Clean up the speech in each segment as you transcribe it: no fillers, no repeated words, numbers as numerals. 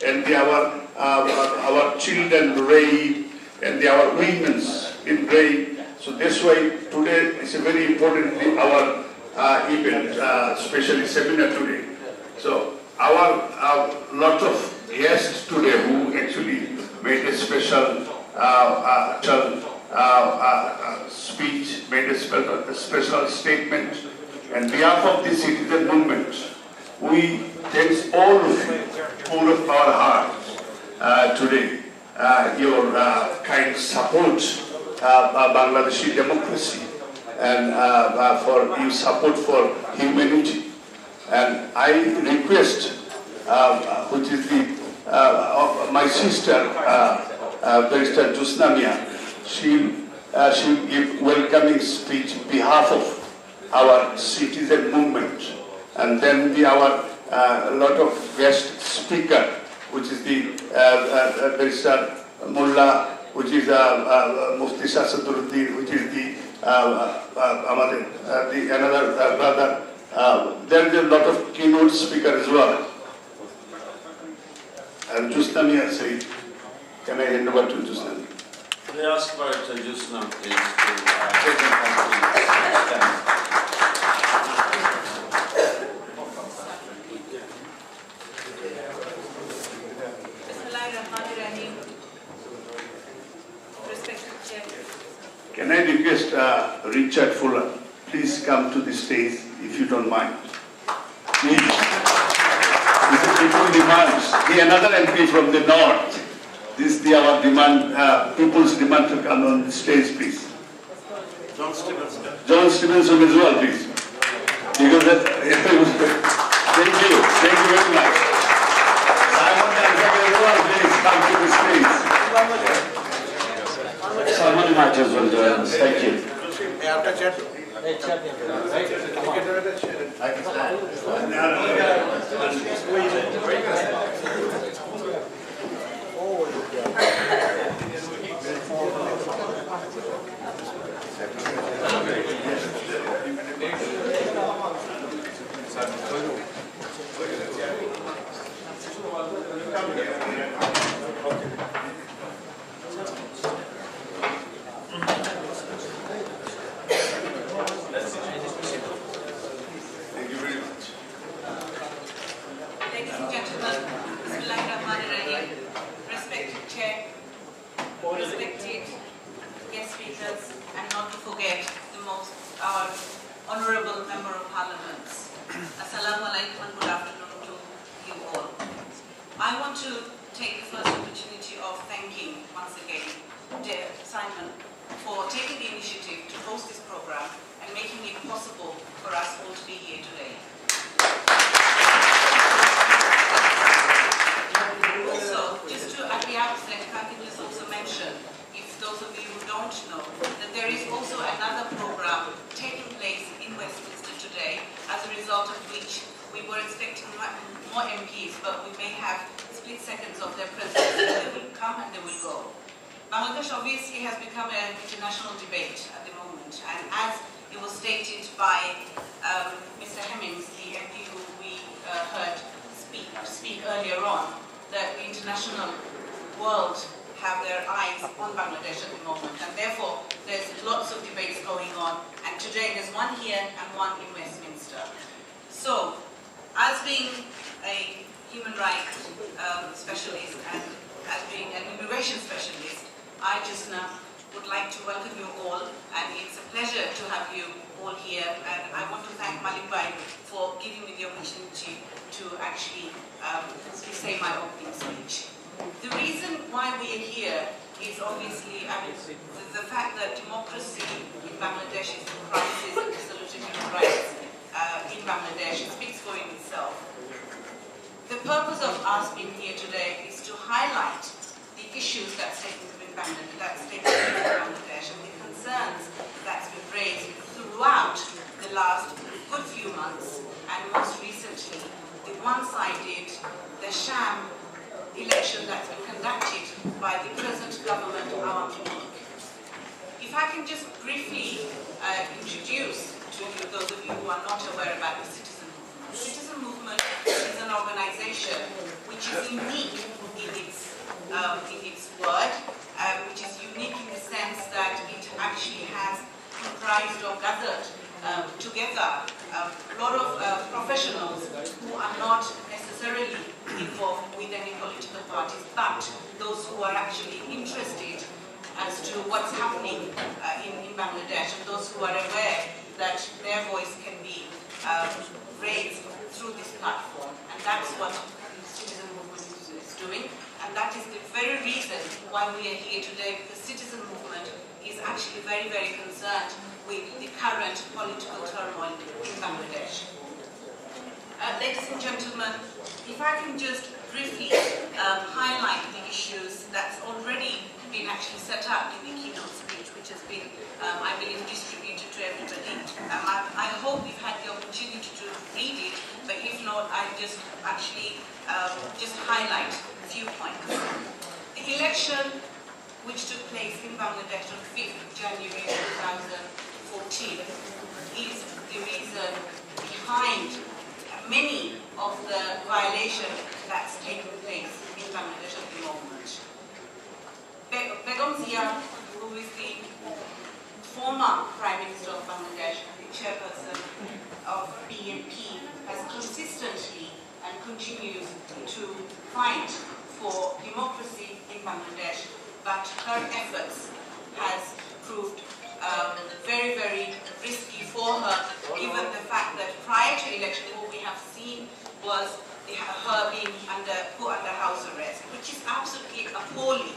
and our children rape, and our women's in rape. So that's why today is a very important our event, especially seminar today. So our lot of guests today who actually made a special speech, made a special statement. On behalf of the citizen movement, we thank all of you, full of our hearts, today, your kind support Bangladeshi democracy and for your support for humanity. And I request, which is the my sister, Barrister Jyotsna Mia, she'll give welcoming speech on behalf of our citizen movement, and then our lot of guest speaker, which is the Barrister Mullah, which is Mufti Sasaduruddin, which is the another brother. There is a lot of keynote speaker as well. And Jyotsna Mia said, can I hand over to Jyotsna? Could I ask about Jyotsna, please, to take the stand? Can I request Richard Fuller, please come to the stage if you don't mind. Please. This is people demands. He another MP from the north. This is our demand, people's demand to come on the stage, please. John Stevenson. John Stevenson as well, please. Because that, thank you very much. Simon Tanzania as well, please come to the stage. Simon March as well, join us. Thank you. Our Honourable Member of Parliament. Assalamu alaikum and good afternoon to you all. I want to take the first opportunity of thanking once again dear Simon for taking the initiative to host this program and making it possible for us all to be here today. Also, just to at the outset, if I can just also mention, if those of you who don't know, that there is also another program taking place in Westminster today, as a result of which we were expecting more MPs, but we may have split seconds of their presence. They will come and they will go. Bangladesh obviously has become an international debate at the moment, and as it was stated by Mr. Hemmings, the MP who we heard speak earlier on, the international world have their eyes on Bangladesh at the moment, and therefore there's lots of debates going on, and today there's one here and one in Westminster. So, as being a human rights specialist and as being an immigration specialist, I just would like to welcome you all, and it's a pleasure to have you all here, and I want to thank Malik Bhai for giving me the opportunity to actually say my opening speech. The reason why we are here is obviously the fact that democracy in Bangladesh is in crisis and absolute human rights in Bangladesh speaks for itself. The purpose of us being here today is to highlight the issues that's taking place in Bangladesh and the concerns that's been raised throughout the last good few months, and most recently the one-sided, the sham election that's been conducted by the present government, Awami League. If I can just briefly introduce to you, those of you who are not aware about the Citizen Movement. The Citizen Movement is an organization which is unique mobilized or gathered together a lot of professionals who are not necessarily involved with any political parties, but those who are actually interested as to what's happening in Bangladesh, and those who are aware that their voice can be raised through this platform. And that's what Citizen Movement is doing. And that is the very reason why we are here today, because Citizen Movement is actually very, very concerned with the current political turmoil in Bangladesh. Ladies and gentlemen, if I can just briefly highlight the issues that's already been actually set up in the keynote speech, which has been, I believe, distributed to everybody. I hope you've had the opportunity to read it, but if not, I just actually just highlight a few points. The election which took place in Bangladesh on 5th January 2014 is the reason behind many of the violations that's taking place in Bangladesh at the moment. Begum Zia, who is the former Prime Minister of Bangladesh, the chairperson of BNP, has consistently and continues to fight for democracy in Bangladesh, but her efforts has proved very, very risky for her, given the fact that prior to election, what we have seen was her being put under house arrest, which is absolutely appalling.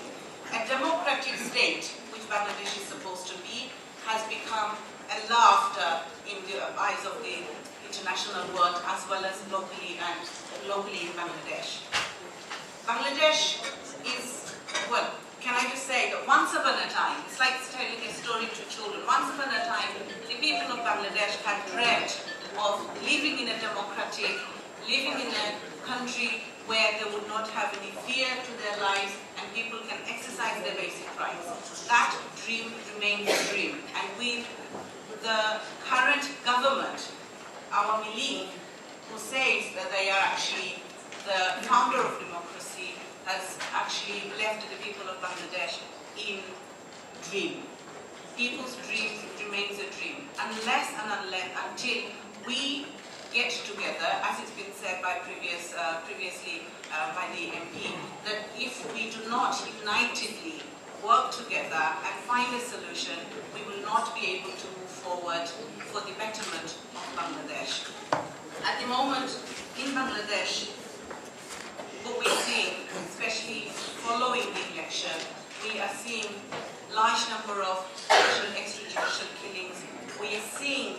A democratic state, which Bangladesh is supposed to be, has become a laughter in the eyes of the international world, as well as locally in Bangladesh. Bangladesh is, well, can I just say that once upon a time, it's like telling a story to children, once upon a time, the people of Bangladesh had dreamt of living in a democratic, living in a country where they would not have any fear to their lives and people can exercise their basic rights. That dream remains a dream. And with the current government, Awami League, who says that they are actually the founder of democracy, has actually left the people of Bangladesh in dream. People's dream remains a dream. Unless and until we get together, as it's been said by previously by the MP, that if we do not unitedly work together and find a solution, we will not be able to move forward for the betterment of Bangladesh. At the moment, in Bangladesh, what we're seeing, especially following the election, we are seeing large number of extrajudicial killings. We are seeing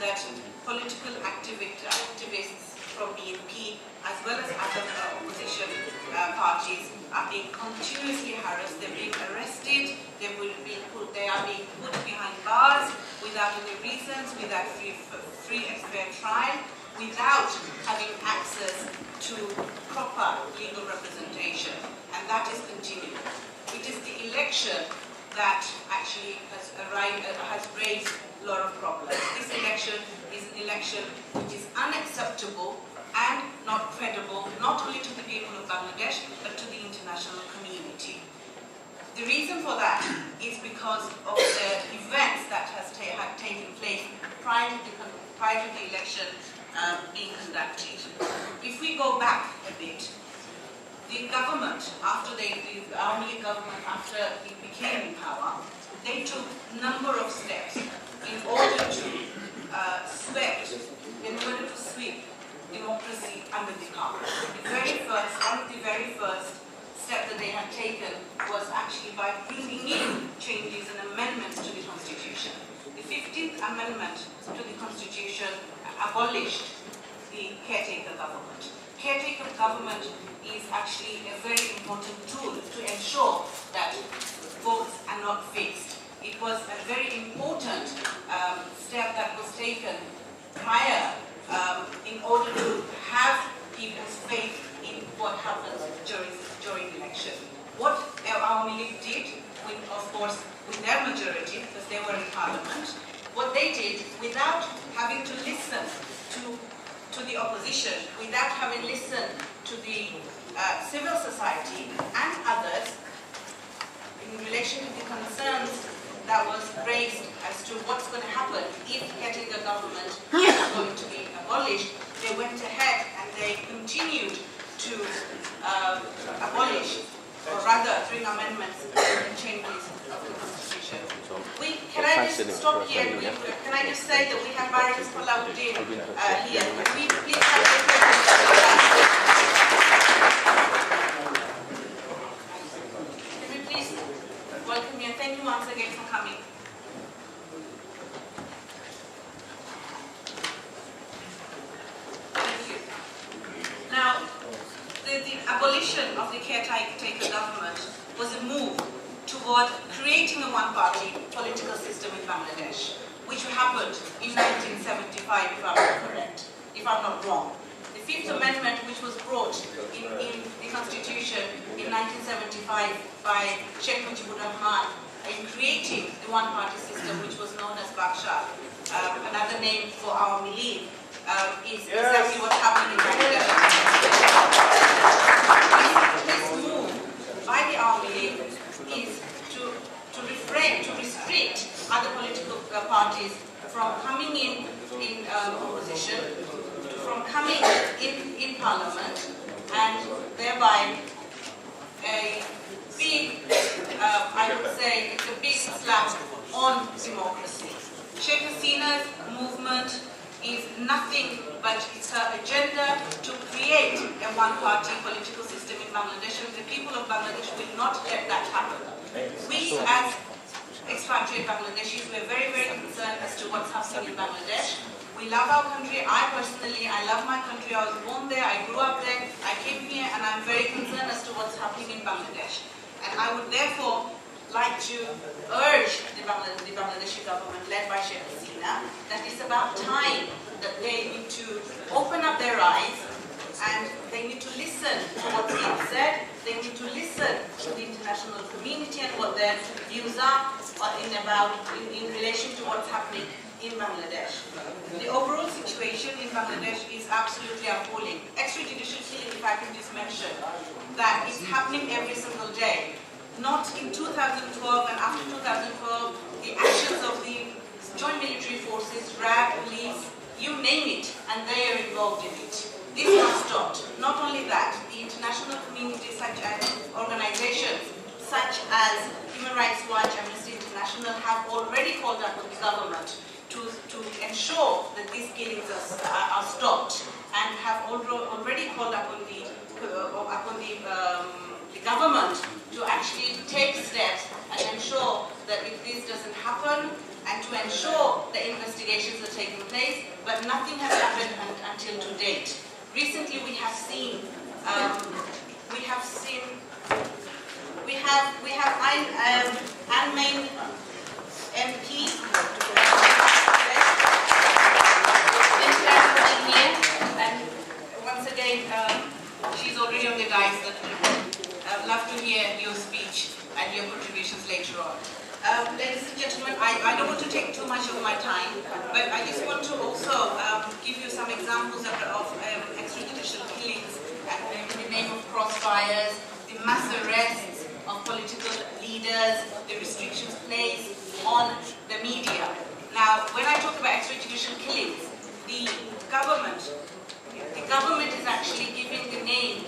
that political activists from BNP, as well as other opposition parties, are being continuously harassed. They're being arrested. They are being put behind bars without any reasons, without free and fair trial, without having access to proper legal representation, and that is continuing. It is the election that actually has raised a lot of problems. This election is an election which is unacceptable and not credible, not only to the people of Bangladesh, but to the international community. The reason for that is because of the events that had taken place prior to the election being conducted. If we go back a bit, the government, the Army government, after it became in power, they took a number of steps in order to sweep democracy under the carpet. One of the very first steps that they had taken was actually by bringing in changes and amendments to the Constitution. The 15th Amendment to the Constitution abolished the caretaker government. Caretaker government is actually a very important tool to ensure that votes are not fixed. It was a very important step that was taken prior in order to have people's faith in what happens during election. What Awami League did, of course, with their majority, because they were in parliament, what they did, without having to listen to the opposition, without having listened to the civil society and others in relation to the concerns that was raised as to what's going to happen if caretaker government is going to be abolished, they went ahead and they continued to abolish, or rather bring amendments and changes of the Constitution. Can I just stop here? Can I just say that we have Baroness Palauddin here? Can we please have the Can we please welcome you? Thank you once again for coming. Thank you. Now, the abolition of the caretaker government was a move toward creating a one-party political system in Bangladesh, which happened in 1975, if I'm not correct, if I'm not wrong. The Fifth Amendment, which was brought in the Constitution in 1975 by Sheikh Mujibur Rahman in creating the one-party system, which was known as Baksha, another name for Awami League, is exactly what's happening in Bangladesh. This move by the Awami League is to refrain, to restrict other political parties from coming in opposition, from coming in parliament, and thereby a big, I would say, it's a big slap on democracy. Sheikh Hasina's movement is nothing but it's her agenda to create a one-party political system in Bangladesh, and the people of Bangladesh will not let that happen. We, as expatriate Bangladeshis, we're very, very concerned as to what's happening in Bangladesh. We love our country. I personally, I love my country. I was born there, I grew up there, I came here, and I'm very concerned as to what's happening in Bangladesh. And I would therefore like to urge the Bangladeshi government, led by Sheikh Hasina, that it's about time that they need to open up their eyes and they need to listen to what's being said. They need to listen to the international community and what their views are in relation to what's happening in Bangladesh. The overall situation in Bangladesh is absolutely appalling. Extrajudicial killing, if I can just mention, that is happening every single day. Not in 2012 and after 2012, the actions of the joint military forces, RAB, police, you name it, and they are involved in it. This must stop. Not only that, the international community, such as organizations such as Human Rights Watch, Amnesty International, have already called up on the government to ensure that these killings are stopped, and have already called upon the government to actually take steps and ensure that if this doesn't happen, and to ensure the investigations are taking place, but nothing has happened until to date. Recently, we have Anne Main MP and once again, she's already on the dais. I'd love to hear your speech and your contributions later on. Ladies and gentlemen, I don't want to take too much of my time, but I just want to also give you some examples of extrajudicial killings in the name of crossfires, the mass arrests of political leaders, the restrictions placed on the media. Now, when I talk about extrajudicial killings, the government is actually giving the name,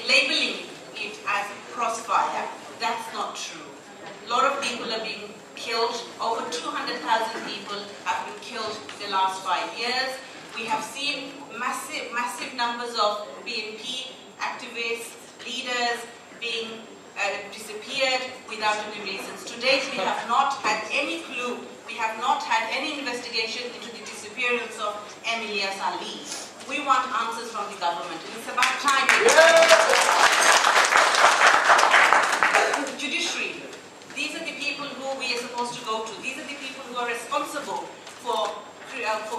labeling it as crossfire. That's not true. A lot of people are being killed. Over 200,000 people have been killed in the last 5 years. We have seen massive numbers of BNP activists, leaders being disappeared without any reasons. To date, we have not had any clue. We have not had any investigation into the disappearance of Ilyas Ali. We want answers from the government. It's about time. Judiciary. These are the people who we are supposed to go to. These are the people who are responsible for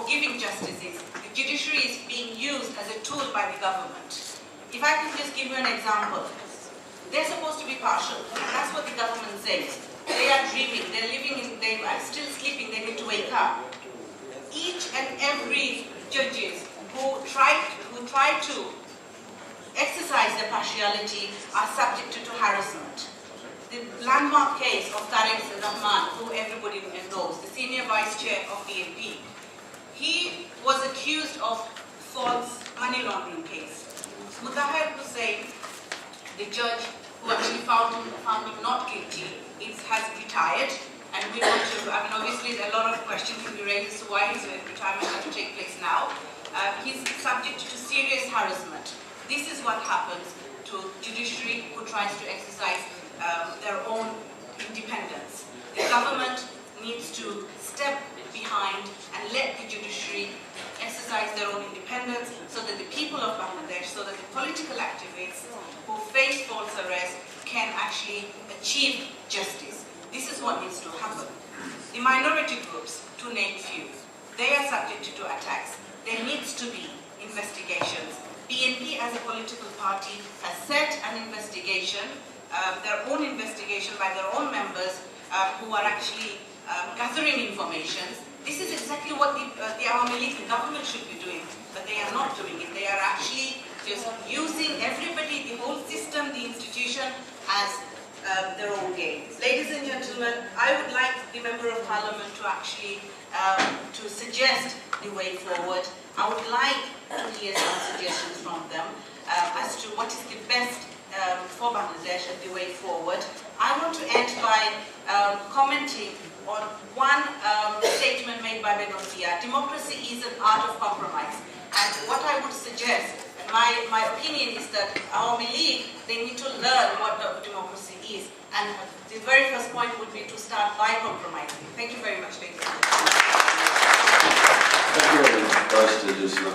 giving justices. The judiciary is being used as a tool by the government. If I can just give you an example. They're supposed to be partial. That's what the government says. They are dreaming. They're living they are still sleeping. They need to wake up. Each and every judges who try to exercise their partiality are subjected to harassment. the landmark case of Tariq Rahman, who everybody knows, the senior vice chair of BNP. He was accused of false money laundering case. Mutahir Hussain, the judge who actually found him not guilty, has retired. And we want to, obviously a lot of questions can be raised as to why his retirement had to take place now. He's subject to serious harassment. This is what happens to judiciary who tries to exercise their own independence. The government needs to step behind and let the judiciary exercise their own independence so that the people of Bangladesh, so that the political activists who face false arrest can actually achieve justice. This is what needs to happen. The minority groups, to name few, they are subject to attacks. There needs to be investigations. BNP as a political party has set an investigation, their own investigation by their own members who are actually gathering information. This is exactly what the Awami League government should be doing, but they are not doing it. They are actually just using everybody, the whole system, the institution as their own game. Ladies and gentlemen, I would like the Member of Parliament to actually to suggest the way forward. I would like to hear some suggestions from them as to what is the best for Bangladesh and the way forward. I want to end by commenting on one statement made by Begum Zia. Democracy is an art of compromise. And what I would suggest, my opinion is that Awami League, they need to learn what democracy is. And the very first point would be to start by compromising. Thank you very much, ladies and gentlemen. Thank you, Barrister Jusma.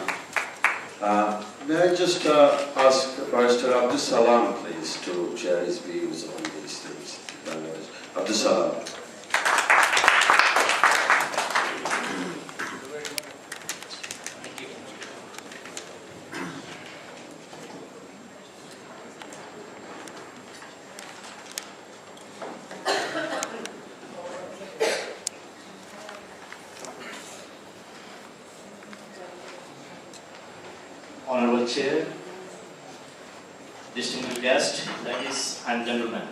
May I just ask Barrister Abdus Salam, please, to share his views on these things. Abdus Salam. Honorable Chair, distinguished guests, ladies and gentlemen.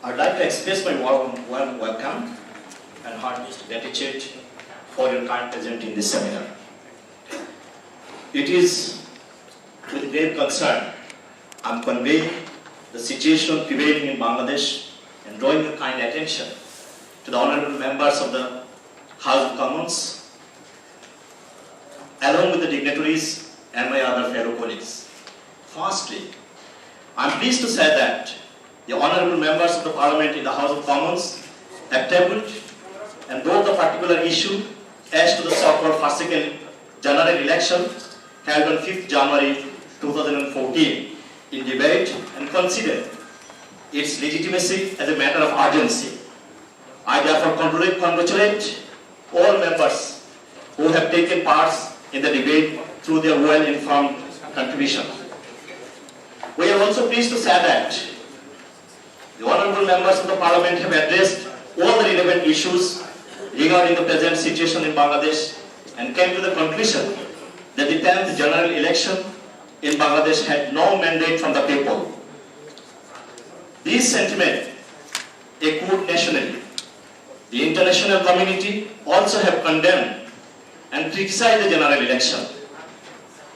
I'd like to express my warm welcome and heartiest gratitude for your kind presence in this seminar. It is with great concern I'm conveying the situation prevailing in Bangladesh and drawing your kind attention to the honorable members of the House of Commons, along with the dignitaries and my other fellow colleagues. Firstly, I am pleased to say that the honourable members of the Parliament in the House of Commons have tabled and brought the particular issue as to the so-called first general election held on 5th January 2014 in debate and consider its legitimacy as a matter of urgency. I therefore congratulate all members who have taken part in the debate through their well-informed contribution. We are also pleased to say that the honourable members of the Parliament have addressed all the relevant issues regarding the present situation in Bangladesh and came to the conclusion that the 10th general election in Bangladesh had no mandate from the people. This sentiment echoed nationally. The international community also have condemned and criticized the general election.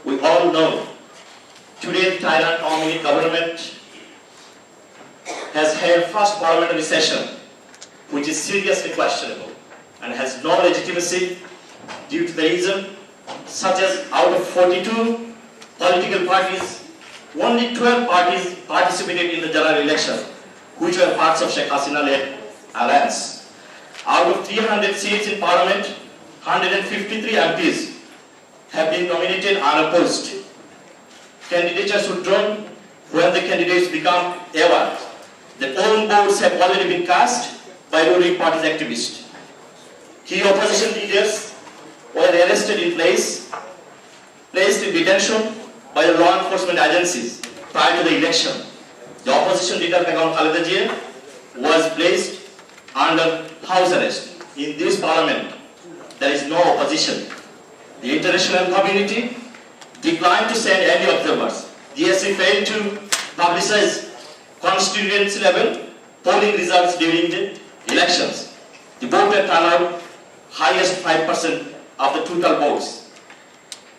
We all know today's tyrant Awami League government has held first parliamentary session, which is seriously questionable and has no legitimacy due to the reason such as out of 42 political parties, only 12 parties participated in the general election, which were parts of Sheikh Hasina-led alliance. Out of 300 seats in parliament, 153 MPs have been nominated unopposed. Candidatures withdrawn when the candidates become aware that all boards have already been cast by ruling parties activists. Key opposition leaders were arrested in placed in detention by the law enforcement agencies prior to the election. The opposition leader Begum Khaleda Zia was placed under house arrest. In this parliament, there is no opposition. The international community declined to send any observers. DSC failed to publicize constituency level polling results during the elections. The voter turnout highest 5% of the total votes.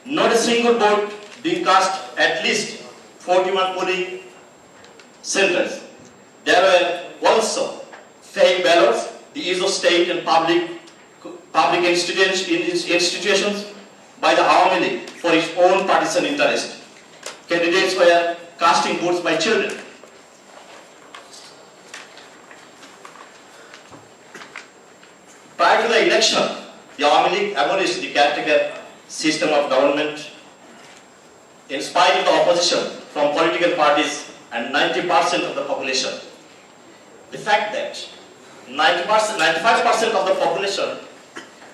Not a single vote being cast at least 41 polling centers. There were also fake ballots, the use of state and public institutions by the Awami League for its own partisan interest. Candidates were casting votes by children. Prior to the election, the Awami League abolished the caretaker system of government in spite of the opposition from political parties and 90% of the population. The fact that 95% of the population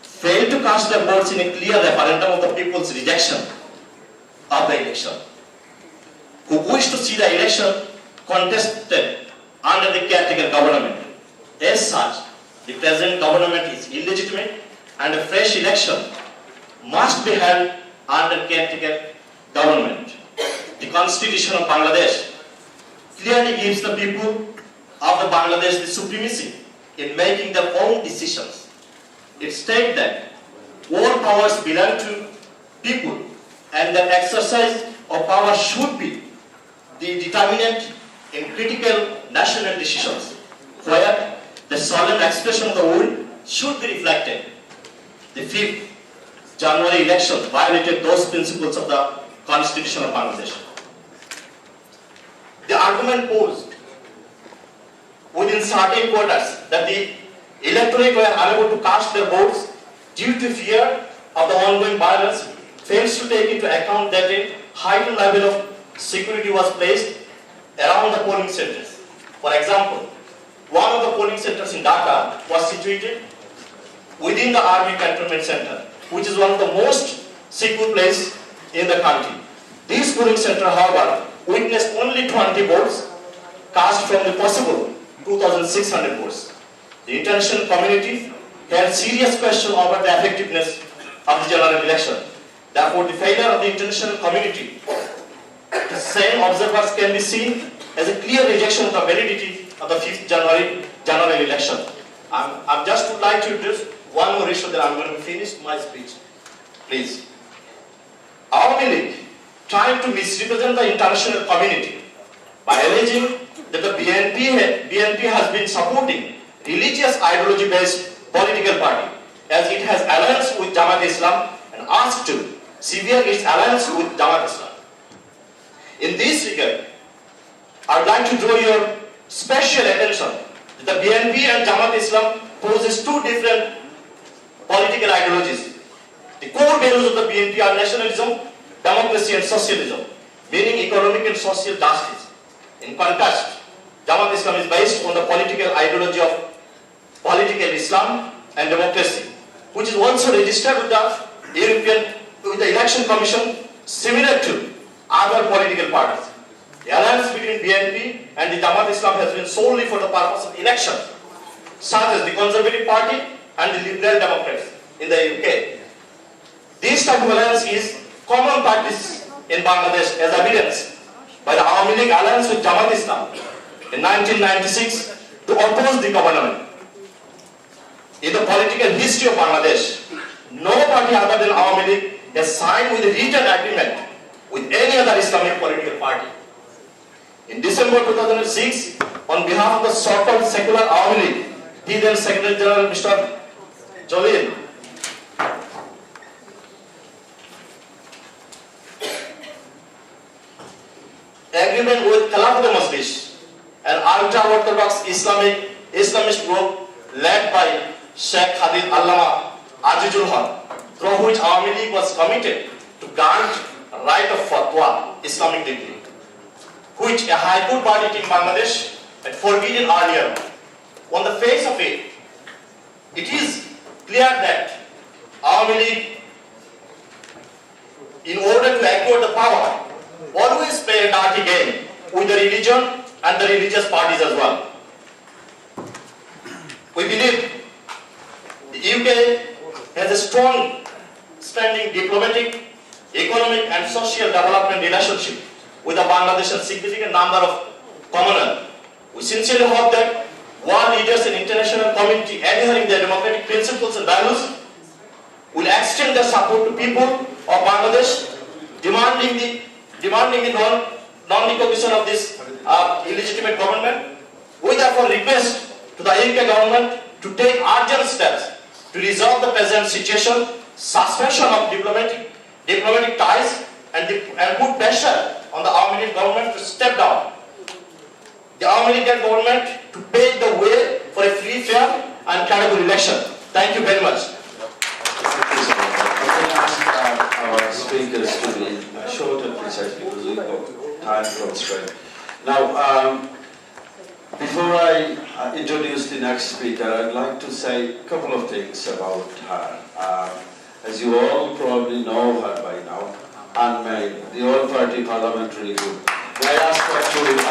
failed to cast their votes in a clear referendum of the people's rejection of the election, who wish to see the election contested under the caretaker government. As such, the present government is illegitimate and a fresh election must be held under caretaker government. The Constitution of Bangladesh clearly gives the people of the Bangladesh the supremacy in making their own decisions. It states that all powers belong to people and the exercise of power should be the determinant in critical national decisions, where the solemn expression of the will should be reflected. The 5th January election violated those principles of the Constitution of Bangladesh. The argument posed within certain quarters that the electorate were unable to cast their votes due to fear of the ongoing violence fails to take into account that a heightened level of security was placed around the polling centers. For example, one of the polling centers in Dhaka was situated within the army cantonment center, which is one of the most secure places in the country. This polling center, however, witnessed only 20 votes cast from the possible 2,600 votes. The international community had serious question over the effectiveness of the general election. Therefore, the failure of the international community, the same observers can be seen as a clear rejection of the validity of the 5th January general election. I'm just would like to introduce one more issue that I'm going to finish my speech. Please. Awami League trying to misrepresent the international community by alleging that the BNP has been supporting religious ideology-based political party as it has alliance with Jamaat Islam and asked to sever its alliance with Jamaat Islam. In this regard, I would like to draw your special attention that the BNP and Jamaat Islam poses two different political ideologies. The core values of the BNP are nationalism, democracy and socialism, meaning economic and social justice. In contrast, Jamaat Islam is based on the political ideology of political Islam and democracy, which is also registered with the Election Commission, similar to other political parties. The alliance between BNP and the Jamaat Islam has been solely for the purpose of election, such as the Conservative Party and the Liberal Democrats in the UK. This type of alliance is common practice in Bangladesh, as evidenced by the Awami League alliance with Jamaat Islam in 1996 to oppose the government. In the political history of Bangladesh, no party other than Awami League has signed with a written agreement with any other Islamic political party. In December 2006, on behalf of the so-called secular Awami League, he then Secretary General Mr. Jalil agreement with Khilafat Majlis, an ultra-orthodox Islamist group led by Sheikh Khalid Allama Azizul Haq, through which Awami League was committed to grant right of fatwa, Islamic degree, which a High Court verdict in Bangladesh had forbidden earlier. On the face of it, it is clear that Awami League, in order to acquire the power, always play a dirty game with the religion and the religious parties as well. We believe the UK has a strong standing diplomatic, economic and social development relationship with the Bangladesh and significant number of Commonwealth We sincerely hope that world leaders and international community adhering their democratic principles and values will extend their support to people of Bangladesh, demanding the non-recognition of this illegitimate government. We therefore request to the UK government to take urgent steps to resolve the present situation, suspension of diplomatic ties, and put pressure on the Armenian government to step down. The Armenian government to pave the way for a free, fair, and credible election. Thank you very much. I'm going to ask our speakers to be short and precise because we've got time constraint. Now, before I introduce the next speaker, I'd like to say a couple of things about her. As you all probably know her by now, Anne May, the All-Party Parliamentary Group. May I ask her to give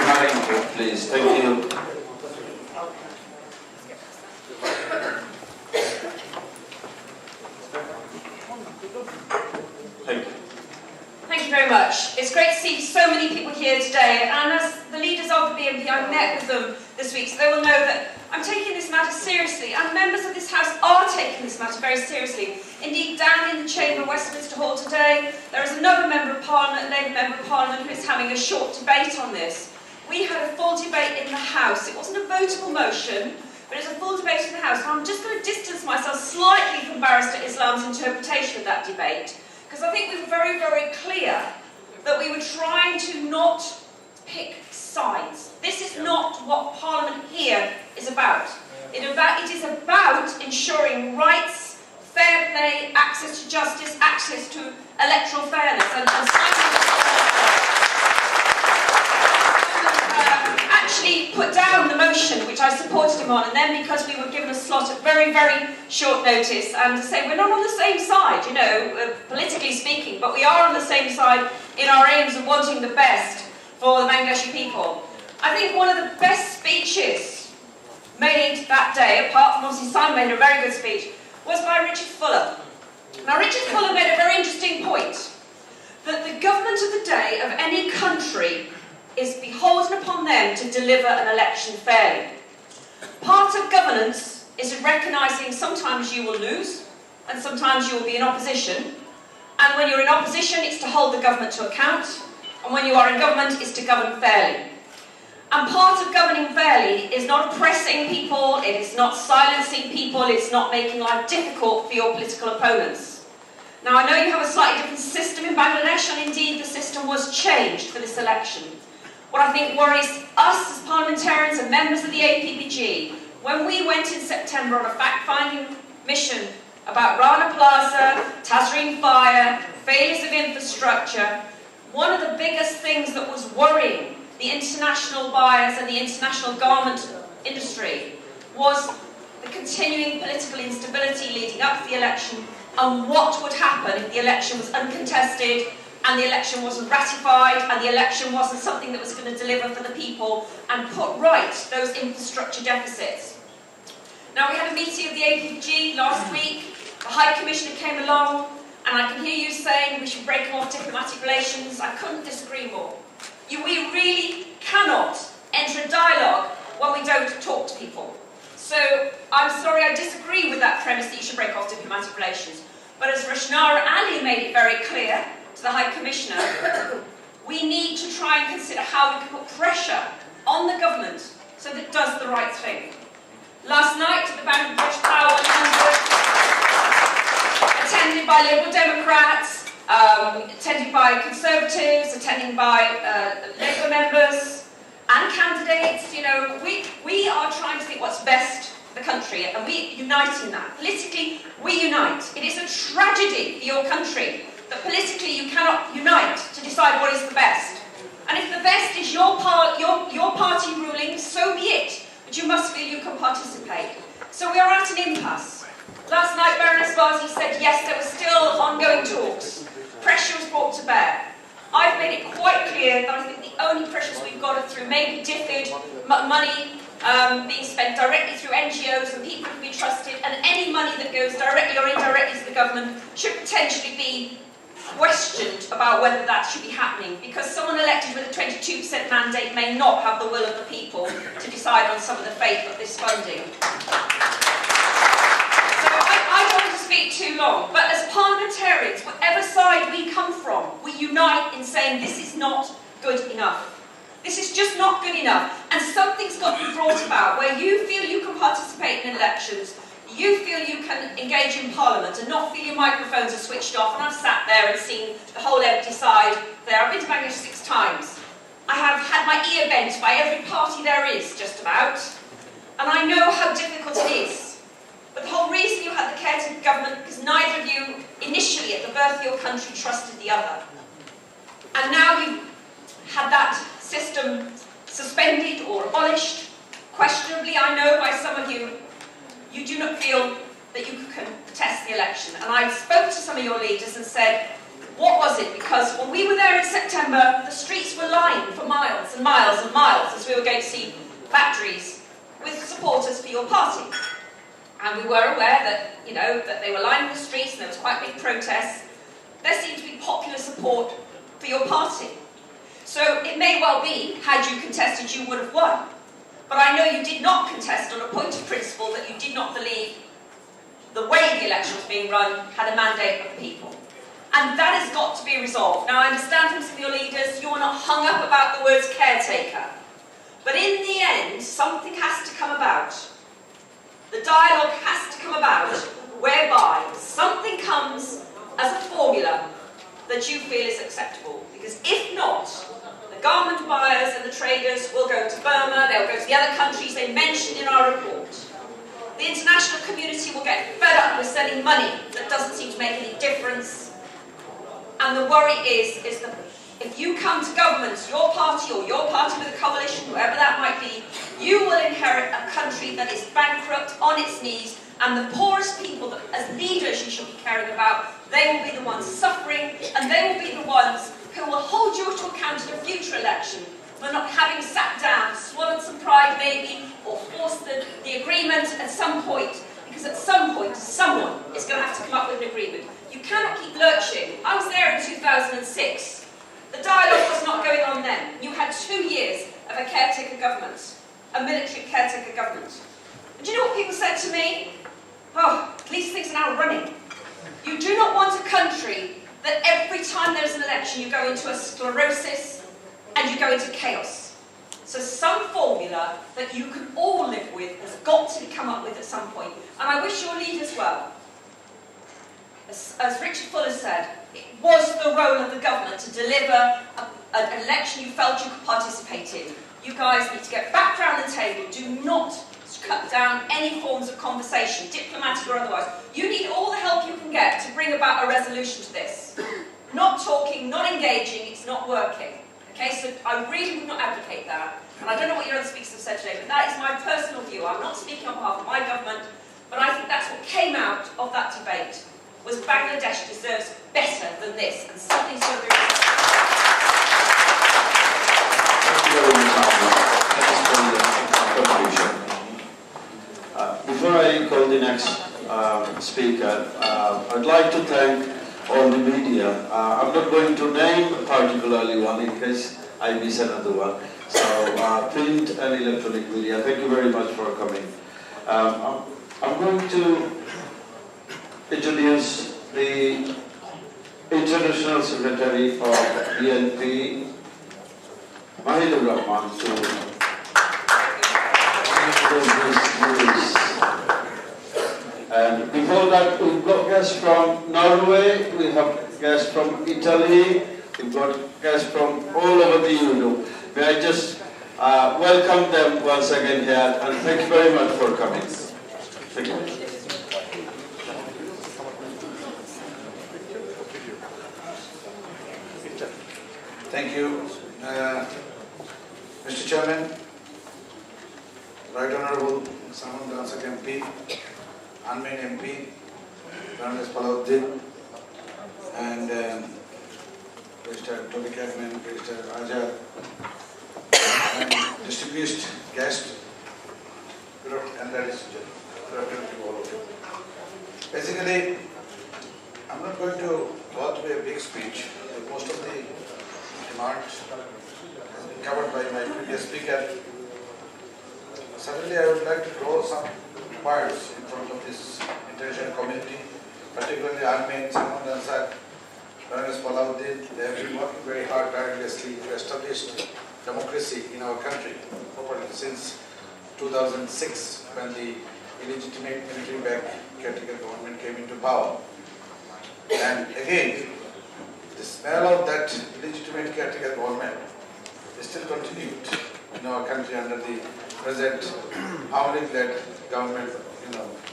her input, please? Thank you. Thank you. Thank you very much. It's great to see so many people here today, and as the leaders of the BNP, I met with them this week, so they will know that I'm taking this matter seriously, and members of this House are taking this matter very seriously. Indeed, down in the chamber, Westminster Hall today, there is another Member of Parliament, Labour Member of Parliament, who is having a short debate on this. We had a full debate in the House. It wasn't a votable motion, but it was a full debate in the House. And I'm just going to distance myself slightly from Barrister Islam's interpretation of that debate, because I think we were very, very clear that we were trying to not pick sides. This is not what Parliament here is about. It is about ensuring rights, fair play, access to justice, access to electoral fairness. And actually put down the motion, which I supported him on, and then because we were given a slot at very, very short notice, and to say we're not on the same side, you know, politically speaking, but we are on the same side in our aims of wanting the best for the Bangladeshi people. I think one of the best speeches made that day, apart from obviously Simon made a very good speech, was by Richard Fuller. Now Richard Fuller made a very interesting point, that the government of the day of any country is beholden upon them to deliver an election fairly. Part of governance is recognising sometimes you will lose, and sometimes you will be in opposition, and when you're in opposition it's to hold the government to account, and when you are in government it's to govern fairly. And part of governing fairly is not oppressing people, it is not silencing people, it's not making life difficult for your political opponents. Now I know you have a slightly different system in Bangladesh, and indeed the system was changed for this election. What I think worries us as parliamentarians and members of the APPG, when we went in September on a fact-finding mission about Rana Plaza, Tazreen Fire, failures of infrastructure, one of the biggest things that was worrying the international buyers and the international garment industry was the continuing political instability leading up to the election, and what would happen if the election was uncontested and the election wasn't ratified and the election wasn't something that was going to deliver for the people and put right those infrastructure deficits. Now we had a meeting of the APPG last week, the High Commissioner came along, and I can hear you saying we should break off diplomatic relations. I couldn't disagree more. We really cannot enter a dialogue when we don't talk to people. So I'm sorry, I disagree with that premise that you should break off diplomatic relations. But as Rashnara Ali made it very clear to the High Commissioner, we need to try and consider how we can put pressure on the government so that it does the right thing. Last night at the Bangladesh Power attended by Liberal Democrats, attended by Conservatives, attended by Labour members and candidates. You know, we are trying to think what's best for the country, and we unite in that. Politically, we unite. It is a tragedy for your country that politically you cannot unite to decide what is the best. And if the best is your party ruling, so be it. But you must feel you can participate. So we are at an impasse. Last night, Baroness Bazi said yes, there were still ongoing talks. Pressure was brought to bear. I've made it quite clear that I think the only pressures we've got are through maybe DFID, money being spent directly through NGOs and people who can be trusted, and any money that goes directly or indirectly to the government should potentially be questioned about whether that should be happening, because someone elected with a 22% mandate may not have the will of the people to decide on some of the fate of this funding. So I don't want to speak too long, but as parliamentarians, whatever side we come from, we unite in saying this is not good enough. This is just not good enough, and something's got to be brought about where you feel you can participate in elections, you feel you can engage in Parliament and not feel your microphones are switched off. And I've sat there and seen the whole empty side there. I've been to Bangladesh 6 times. I have had my ear bent by every party there is, just about. And I know how difficult it is. But the whole reason you had the caretaker government, because neither of you, initially at the birth of your country, trusted the other. And now you've had that system suspended or abolished. Questionably, I know by some of you, you do not feel that you can contest the election. And I spoke to some of your leaders and said, what was it? Because when we were there in September, the streets were lined for miles and miles and miles as we were going to see factories with supporters for your party. And we were aware that, that they were lining the streets and there was quite big protests. There seemed to be popular support for your party. So it may well be, had you contested, you would have won. But I know you did not contest on a point of principle that you did not believe the way the election was being run had a mandate of the people. And that has got to be resolved. Now, I understand from some of your leaders, you're not hung up about the words caretaker. But in the end, something has to come about. The dialogue has to come about whereby something comes as a formula that you feel is acceptable. Because if not, the garment buyers and the traders will go to Burma, they'll go to the other countries they mentioned in our report. The international community will get fed up with sending money that doesn't seem to make any difference. And the worry is that if you come to government, your party or your party with a coalition, whoever that might be, you will inherit a country that is bankrupt, on its knees, and the poorest people that as leaders you should be caring about, they will be the ones suffering, and they will be the ones who will hold you to account in a future election for not having sat down, swallowed some pride maybe, or forced the agreement at some point, because at some point someone is going to have to come up with an agreement. You cannot keep lurching. I was there in 2006. The dialogue was not going on then. You had 2 years of a caretaker government, a military caretaker government. And do you know what people said to me? Oh, at least things are now running. You do not want a country that every time there's an election you go into a sclerosis and you go into chaos. So some formula that you can all live with has got to be come up with at some point. And I wish your leaders well. As Richard Fuller said, it was the role of the government to deliver an election you felt you could participate in. You guys need to get back around the table. Do not cut down any forms of conversation, diplomatic or otherwise. You need all the help you can get to bring about a resolution to this. Not talking, not engaging, it's not working. Okay, so I really would not advocate that. And I don't know what your other speakers have said today, but that is my personal view. I'm not speaking on behalf of my government, but I think that's what came out of that debate, was Bangladesh deserves better than this, and something's going to be Before I call the next speaker, I'd like to thank all the media. I'm not going to name particularly one in case I miss another one. So print and electronic media, thank you very much for coming. I'm going to introduce the International Secretary of BNP, Mahidul Rahman, to introduce his. And before that, we've got guests from Norway, we have guests from Italy, we've got guests from all over the Europe. May I just welcome them once again here, and thank you very much for coming. Thank you. Thank you, Mr. Chairman, Right Honourable Saman Dansak MP, Unmain MP, Colonel Palauddin, and Mr. Toby Cadman, Mr. Azad, and distinguished guest, and that is good afternoon to all of you. Basically, I'm I'm not going to go through a big speech. Most of the demands has been covered by my previous speaker. Certainly, I would like to draw some points in front of this international community, particularly Army and Salman Ansar, Baroness Palauddin. They have been working very hard tirelessly to establish democracy in our country since 2006, when the illegitimate military-backed caretaker government came into power. And again, the smell of that illegitimate caretaker government is still continued in our country under the present Awami-led government,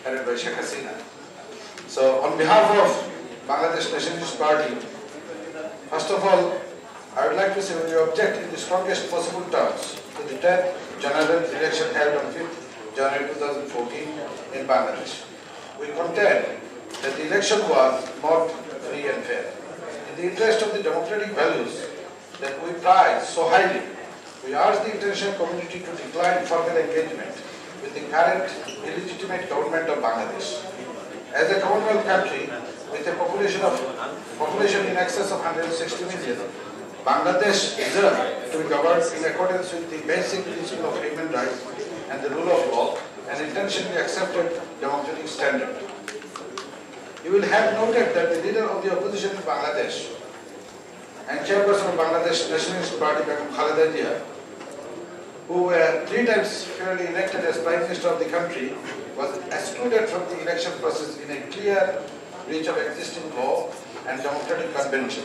headed by Sheikh Hasina. So, on behalf of Bangladesh Nationalist Party, first of all, I would like to say we object in the strongest possible terms to the 10th general election held on 5th January 2014 in Bangladesh. We contend that the election was not free and fair. In the interest of the democratic values that we prize so highly, we urge the international community to decline further engagement with the current illegitimate government of Bangladesh. As a Commonwealth country with a population in excess of 160 million, Bangladesh deserves to be governed in accordance with the basic principle of human rights and the rule of law, an internationally accepted democratic standard. You will have noted that the leader of the opposition in Bangladesh and chairperson of Bangladesh Nationalist Party, Begum Khaleda Zia, who were 3 times fairly elected as Prime Minister of the country, was excluded from the election process in a clear breach of existing law and democratic convention.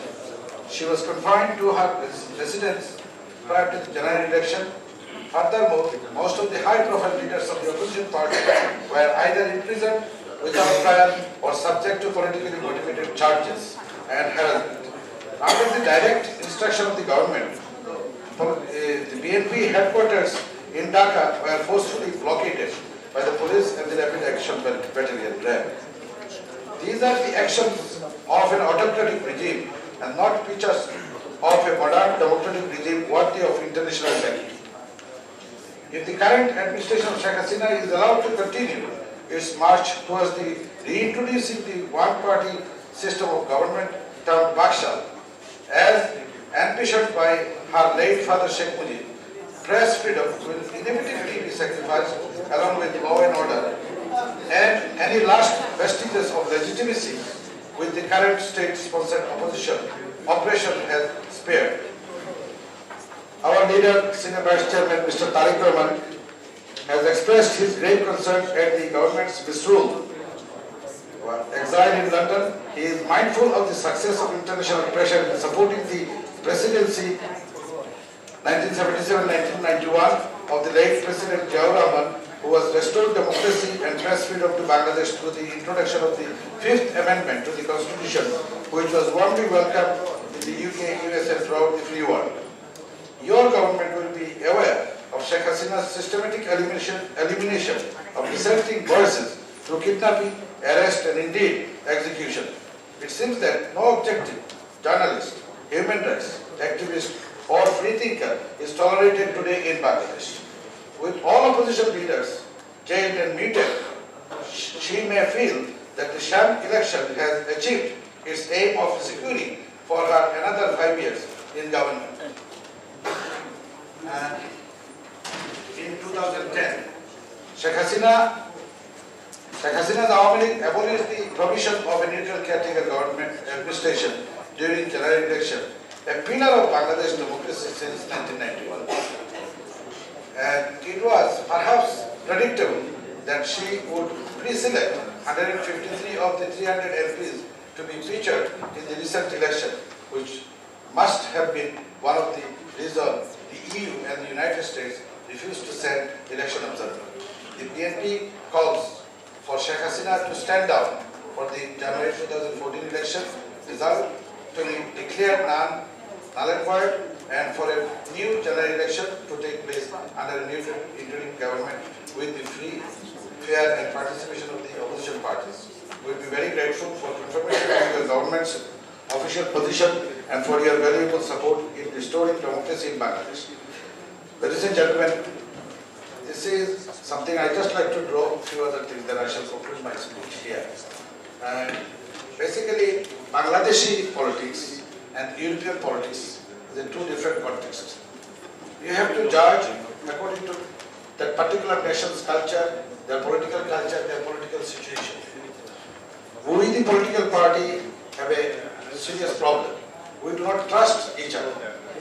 She was confined to her residence prior to the general election. Furthermore, most of the high-profile leaders of the opposition party were either imprisoned without trial or subject to politically motivated charges and harassment. Under the direct instruction of the government, the BNP headquarters in Dhaka were forcefully blockaded by the police and the Rapid Action Battalion, RAB. These are the actions of an autocratic regime and not pictures of a modern democratic regime worthy of international backing. If the current administration of Sheikh Hasina is allowed to continue its march towards the reintroducing the one-party system of government termed Bakshal, as ambitioned by her late father Sheikh Mujib, press freedom will inevitably be sacrificed along with law and order, and any last vestiges of legitimacy with the current state-sponsored opposition operation has spared. Our leader, Senior Vice Chairman Mr. Tariq Rahman, has expressed his grave concern at the government's misrule. While exiled in London, he is mindful of the success of international pressure in supporting the presidency 1977-1991 of the late President Ziaur Rahman, who was restored democracy and press freedom to Bangladesh through the introduction of the 5th Amendment to the Constitution, which was warmly welcomed in the UK, US and throughout the free world. Your government will be aware of Sheikh Hasina's systematic elimination of dissenting voices through kidnapping, arrest and indeed execution. It seems that no objective journalist, human rights activist or freethinker is tolerated today in Bangladesh. With all opposition leaders jailed and muted, she may feel that the sham election has achieved its aim of securing for her another 5 years in government. In 2010, Sheikh Hasina's Awami League abolished the provision of a neutral caretaker government administration during general election, a pillar of Bangladesh democracy since 1991. And it was perhaps predictable that she would pre-select 153 of the 300 MPs to be featured in the recent election, which must have been one of the reasons the EU and the United States refused to send election observers. The BNP calls for Sheikh Hasina to stand down for the January 2014 election result to be declared null and void, and for a new general election to take place under a new interim government with the free, fair and participation of the opposition parties. We will be very grateful for confirmation of your government's official position and for your valuable support in restoring democracy in Bangladesh. Ladies and gentlemen, this is something I just like to draw a few other things, then I shall conclude my speech here. And Basically, Bangladeshi politics and European politics is in two different contexts. You have to judge according to that particular nation's culture, their political culture, their political situation. We, the political party, have a serious problem. We do not trust each other.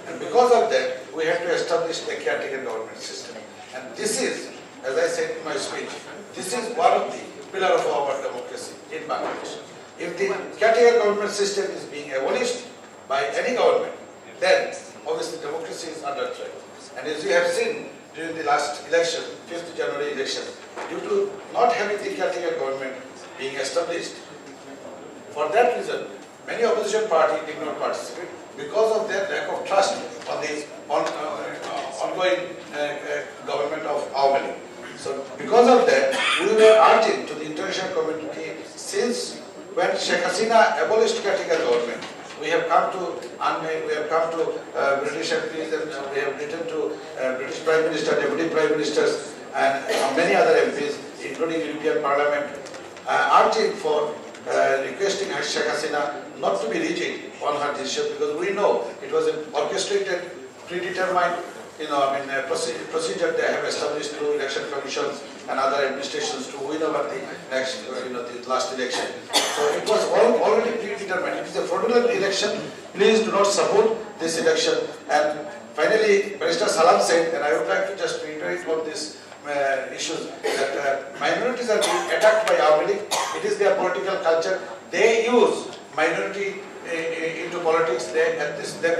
And because of that, we have to establish a caretaker government system. And this is, as I said in my speech, this is one of the pillars of our democracy in Bangladesh. If the caretaker government system is being abolished by any government, then obviously democracy is under threat. And as you have seen during the last election, 5th January election, due to not having the caretaker government being established, for that reason, many opposition parties did not participate because of their lack of trust on the ongoing government of Awami League. So because of that, we were urging to the international community, since when Sheikh Hasina abolished caretaker government, we have come to British MPs, and we have written to British Prime Minister, Deputy Prime Ministers, and many other MPs, including European Parliament, urging for requesting Sheikh Hasina not to be rigid on her decision, because we know it was an orchestrated, predetermined, procedure they have established through election commissions and other administrations to win over the next, the last election. So it was already predetermined. It is a fraudulent election. Please do not support this election. And finally, Minister Salam said, and I would like to just reiterate on this issues, that minorities are being attacked by Awami League. It is their political culture. They use minority into politics, they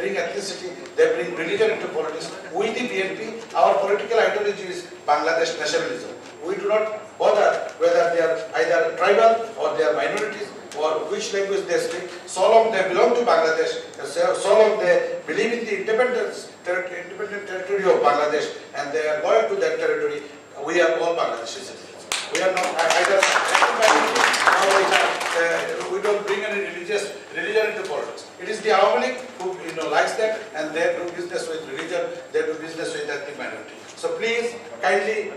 bring ethnicity, they bring religion into politics. We, the BNP, our political ideology is Bangladesh nationalism. We do not bother whether they are either tribal or they are minorities or which language they speak. So long they belong to Bangladesh, so long they believe in the independent territory of Bangladesh and they are loyal to that territory, we are all Bangladeshi citizens. We are not either we don't bring any religion into politics. It is the Awami League who likes that, and they do business with religion, they do business with ethnic minority. So please kindly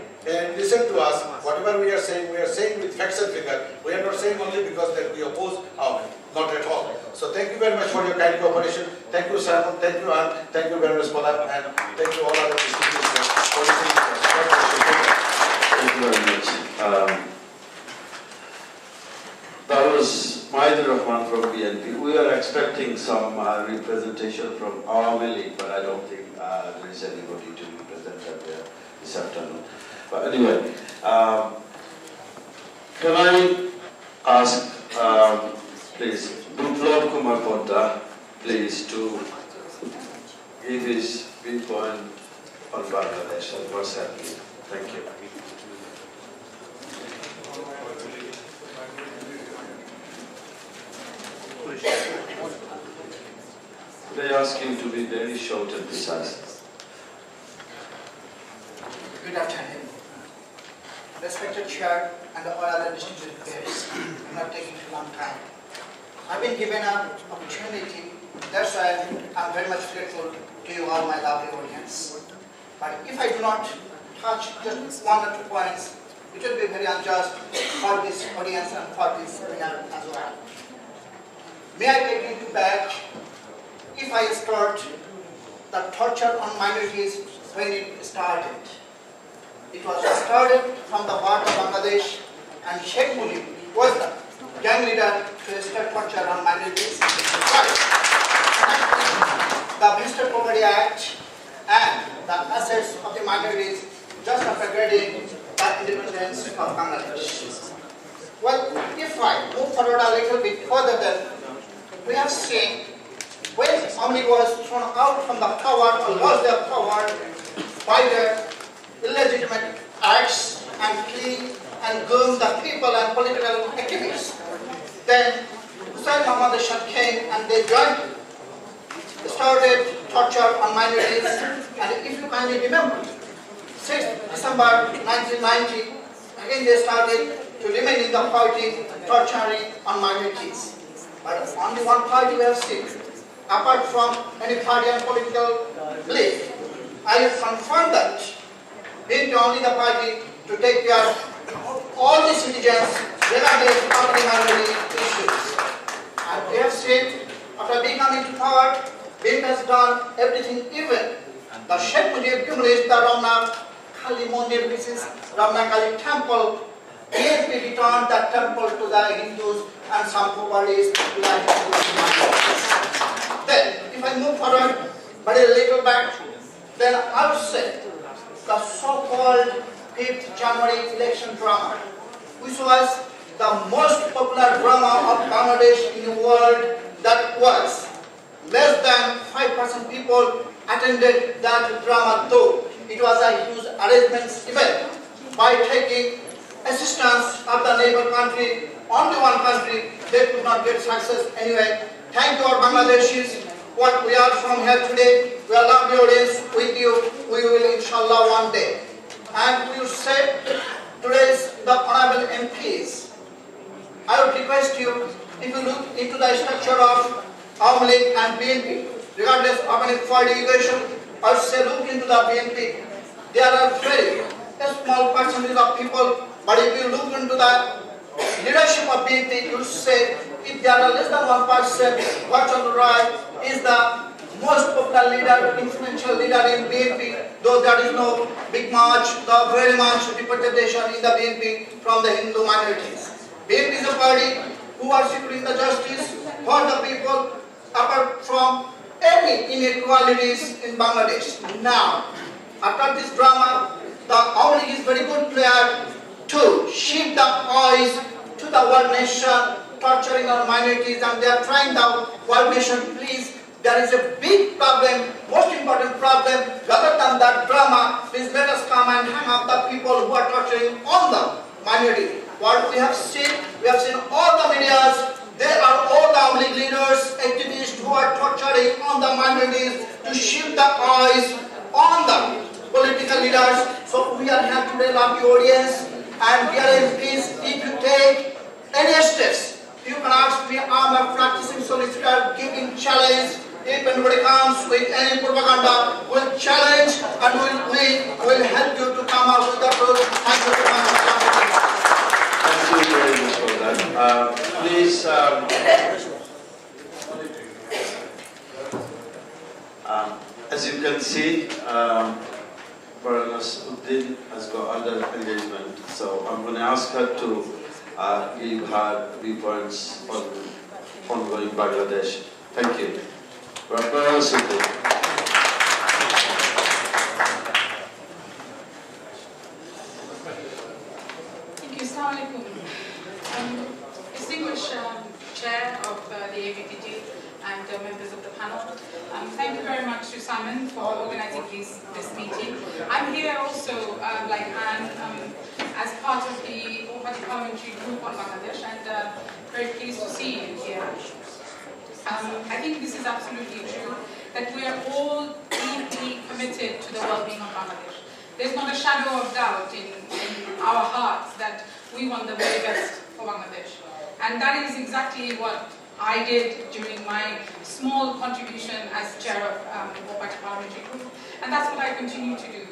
listen to us. Whatever we are saying with facts and figures. We are not saying only because that we oppose Awami League, not at all. So thank you very much for your kind cooperation. Thank you, Simon. Thank you, Anne. Thank you very much, Paula, and thank you all other distinguished for listening to us. Thank you very much. That was Mahidur Rahman from BNP. We are expecting some representation from Awami League, but I don't think there is anybody to represent them there this afternoon. But anyway, can I ask, please, Biplab Kumar Ponta, please, to give his viewpoint on Bangladesh and what's happening. Thank you. Could I ask you to be very short and precise? Good afternoon. Respected Chair and all other distinguished guests, I'm not taking too long time. I've been given an opportunity, that's why I'm very much grateful to you all, my lovely audience. But if I do not touch just one or two points, it will be very unjust for this audience and for this webinar as well. May I take you back if I start the torture on minorities when it started. It was started from the heart of Bangladesh, and Sheikh Mujib was the gang leader to start torture on minorities. The Visitor Property Act and the assets of the minorities just after getting the independence of Bangladesh. Well, if I move forward a little bit further, then we have seen when Awami League was thrown out from the power or lost their power by their illegitimate acts and killing and groom the people and political activists. Then Hussain Mohammad Ashad came and they started torture on minorities. And if you kindly remember, 6th December 1990, again they started to remain in the party torturing on minorities. But only one party we have seen, apart from any party and political belief. I have confirmed that being only the party to take care of all the citizens regardless of the minority issues. said, after becoming to power, BNP has done everything even. The Sheikh Mujib demolished the Ramna Kali Mandir, which is Ramna Kali temple. BNP returned that temple to the Hindus and some properties to the Hindus. Then, if I move forward, but a little back, then I would say the so-called 5th January election drama, which was the most popular drama of Bangladesh in the world, that was less than 5% people attended that drama, though it was a huge arrangements event by taking assistance of the neighbor country. Only one country, they could not get success anyway. Thank you, our Bangladeshis. What we are from here today, we are lovely audience with you. We will inshallah one day. And we will say today's the honorable MPs. I would request you, if you look into the structure of Awami League and BNP, regardless of any party equation, I would say look into the BNP. There are very small percentage of people, but if you look into the leadership of BNP, you would say if there are less than 1%, what's on the right is the most popular leader, influential leader in BNP, though there is no big much, very much representation in the BNP from the Hindu minorities. BNP is a party who are securing the justice for the people apart from any inequalities in Bangladesh. Now, after this drama, the Awami League is very good player to shift the eyes to the world nation, torturing our minorities, and they are trying the world nation, please, there is a big problem, most important problem, rather than that drama, please let us come and hang up the people who are torturing all the minority. What we have seen all the medias, they are all the Awami League leaders, activists who are torturing on the minorities to shift the eyes on the political leaders. So we are here today, lovely audience, and dear MPs, if you take any steps, you can ask me, I'm a practicing solicitor giving challenge. If anybody comes with any propaganda, we'll challenge and we'll help you to come out with the truth. Thank you very much. Thank you very much for that. Please, as you can see, Baroness Uddin has got other engagement, so I'm going to ask her to give her viewpoints on ongoing Bangladesh. Thank you. Baroness Uddin. Distinguished Chair of the ABPG and members of the panel, thank you very much to Simon for organizing this meeting. I'm here also, like Anne, as part of the All Party Parliamentary Group on Bangladesh, and very pleased to see you here. I think this is absolutely true, that we are all deeply committed to the well-being of Bangladesh. There's not a shadow of doubt in our hearts that we want the very best for Bangladesh. And that is exactly what I did during my small contribution as chair of the All Party Parliamentary Group, and that's what I continue to do.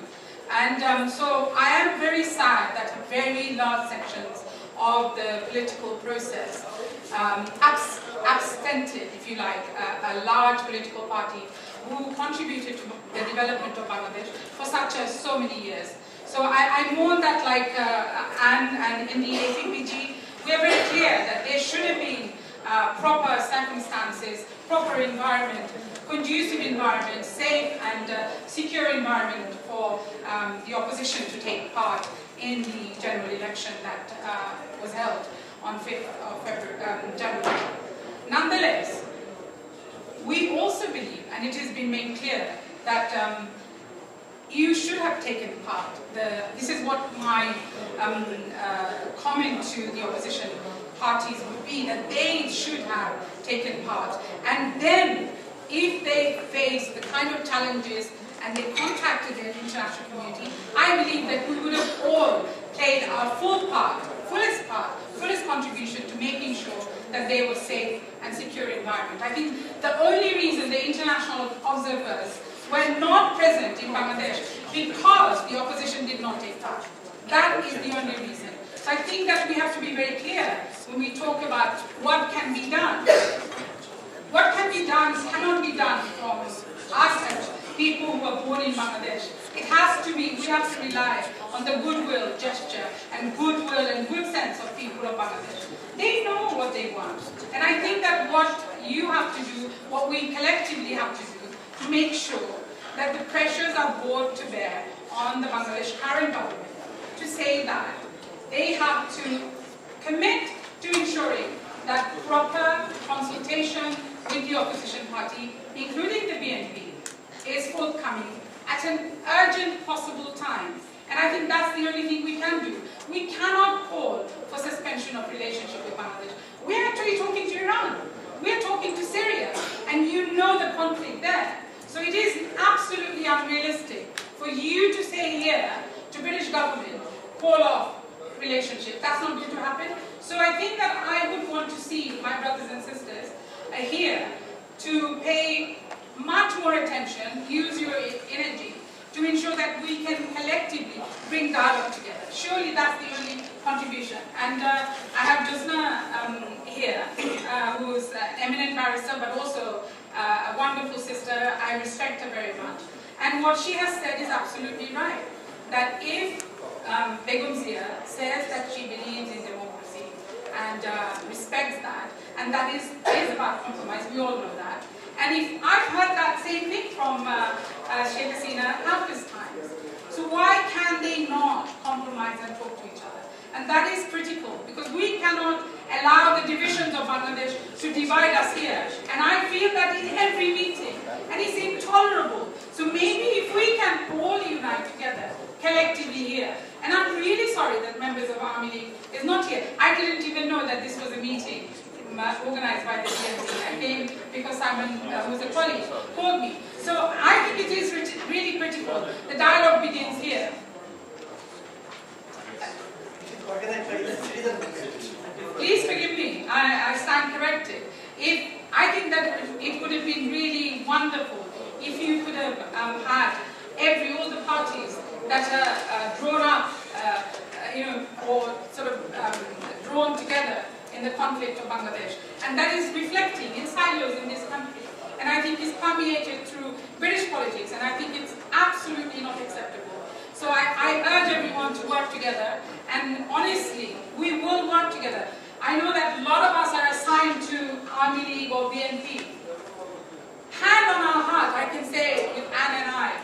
And so I am very sad that very large sections of the political process absented, if you like, a large political party who contributed to the development of Bangladesh for so many years. So I mourn that, like Anne and in the ACPG, we are very clear that there should have been proper circumstances, proper environment, conducive environment, safe and secure environment for the opposition to take part in the general election that was held on 5th of January. Nonetheless, we also believe, and it has been made clear, that you should have taken part. This is what my comment to the opposition parties would be, that they should have taken part. And then, if they face the kind of challenges and they contacted the international community, I believe that we would have all played our fullest contribution to making sure that they were safe and secure environment. I think the only reason the international observers were not present in Bangladesh because the opposition did not take part. That is the only reason. So I think that we have to be very clear when we talk about what can be done. What can be done cannot be done from us as people who are born in Bangladesh. It has to be, we have to rely on the goodwill gesture and goodwill and good sense of people of Bangladesh. They know what they want. And I think that what you have to do, what we collectively have to do, to make sure that the pressures are brought to bear on the Bangladesh current government, to say that they have to commit to ensuring that proper consultation with the opposition party, including the BNP, is forthcoming at an urgent possible time. And I think that's the only thing we can do. We cannot call for suspension of relationship with Bangladesh. We're actually talking to Iran. We're talking to Syria. And you know the conflict there. So it is absolutely unrealistic for you to say here to British government, call off relationship. That's not going to happen. So I think that I would want to see my brothers and sisters here to pay much more attention, use your energy to ensure that we can collectively bring dialogue together. Surely that's the only contribution. And I have Josna here, who is an eminent barrister, but also a wonderful sister. I respect her very much. And what she has said is absolutely right. That if Begum Zia says that she believes in democracy and respects that, and that is about compromise, we all know that. And if I've heard that same thing from Sheikh Hasina countless times. So why can they not compromise and talk to each other? And that is critical, because we cannot allow the divisions of Bangladesh to divide us here. And I feel that in every meeting, and it's intolerable. So maybe if we can all unite together, collectively here. And I'm really sorry that members of Army League is not here. I didn't even know that this was a meeting organized by the DMC. I came because Simon, who's a colleague, called me. So I think it is really critical. The dialogue begins here. Please forgive me, I stand corrected. I think that it would have been really wonderful if you could have had all the parties that are drawn up, or sort of drawn together in the conflict of Bangladesh. And that is reflecting in silos in this country. And I think it's permeated through British politics, and I think it's absolutely not acceptable. So I urge everyone to work together, and honestly, we will work together. I know that a lot of us are assigned to Army League or BNP. Hand on our heart, I can say with Anne and I,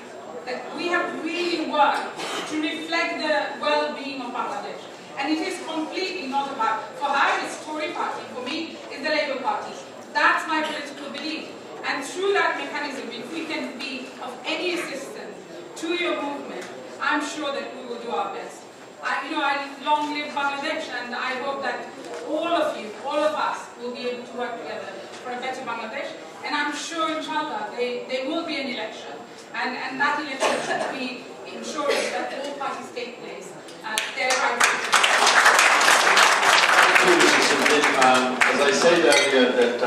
that we have really worked to reflect the well-being of Bangladesh. And it is completely not about, for her it's Tory party, for me it's the Labour Party. That's my political belief. And through that mechanism, if we can be of any assistance to your movement, I'm sure that we will do our best. I long live Bangladesh, and I hope that all of you, all of us, will be able to work together for a better Bangladesh. And I'm sure, inshallah, there will be an election. And that election should be ensuring that all parties take place. Their rights. As I said earlier, that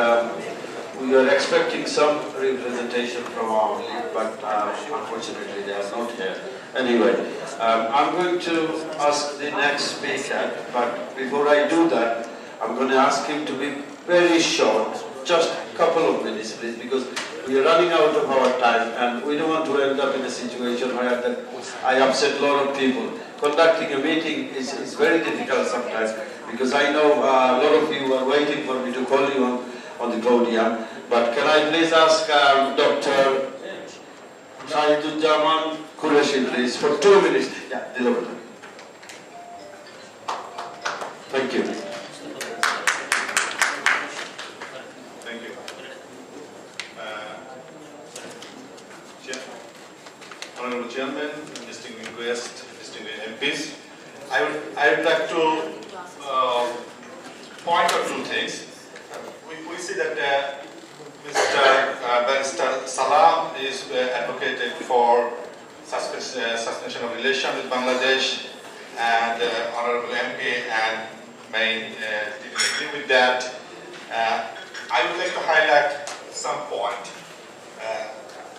we are expecting some representation from our league, but unfortunately they are not here. Anyway, I'm going to ask the next speaker, but before I do that, I'm going to ask him to be very short, just a couple of minutes, please, because we are running out of our time, and we don't want to end up in a situation where I upset a lot of people. Conducting a meeting is very difficult sometimes, because I know a lot of you are waiting for me to call you on the podium. But can I please ask Dr. Shahiduzzaman Qureshi, please, for 2 minutes. Yeah, thank you. Thank you. Honorable Chairman, distinguished guests, distinguished MPs, I would like to point out 2 things. We see that Mr. Barrister Salam is advocated for suspension of relations with Bangladesh, and Honorable MP and Main didn't agree with that. I would like to highlight some point.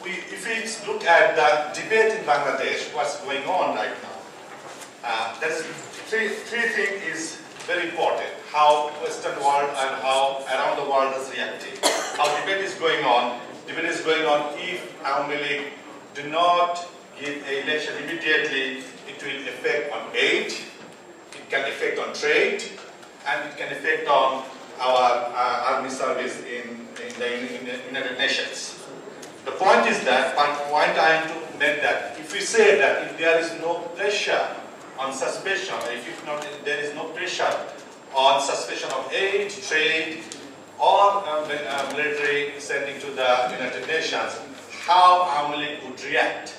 If we look at the debate in Bangladesh, what's going on right now, there is three things is very important, how Western world and how around the world is reacting. How debate is going on. Debate is going on if Awami League do not give an election immediately, it will affect on aid, it can affect on trade, and it can affect on our army service in the United Nations. The point is that, point I am to make that, if we say that if there is no pressure on suspension, if there is no pressure on suspension of aid, trade, or military sending to the United Nations, how Awami League would react.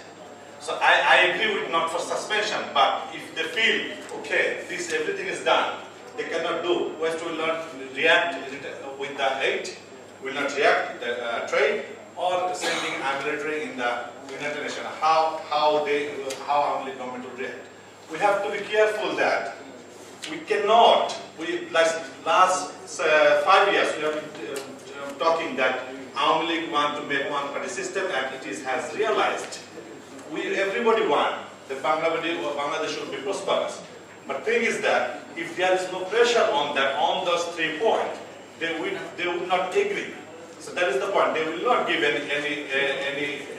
So I agree with not for suspension, but if they feel, okay, this everything is done, they cannot do, West will not react with the aid, will not react with the trade, or sending a military in the United Nations, how Awami League government will react. We have to be careful that we cannot, like last 5 years, we have been talking that Awami League want to make one-party system, and it has realized. Everybody want that Bangladesh should be prosperous. But thing is that if there is no pressure on that, on those 3 points, they would not agree. So that is the point. They will not give any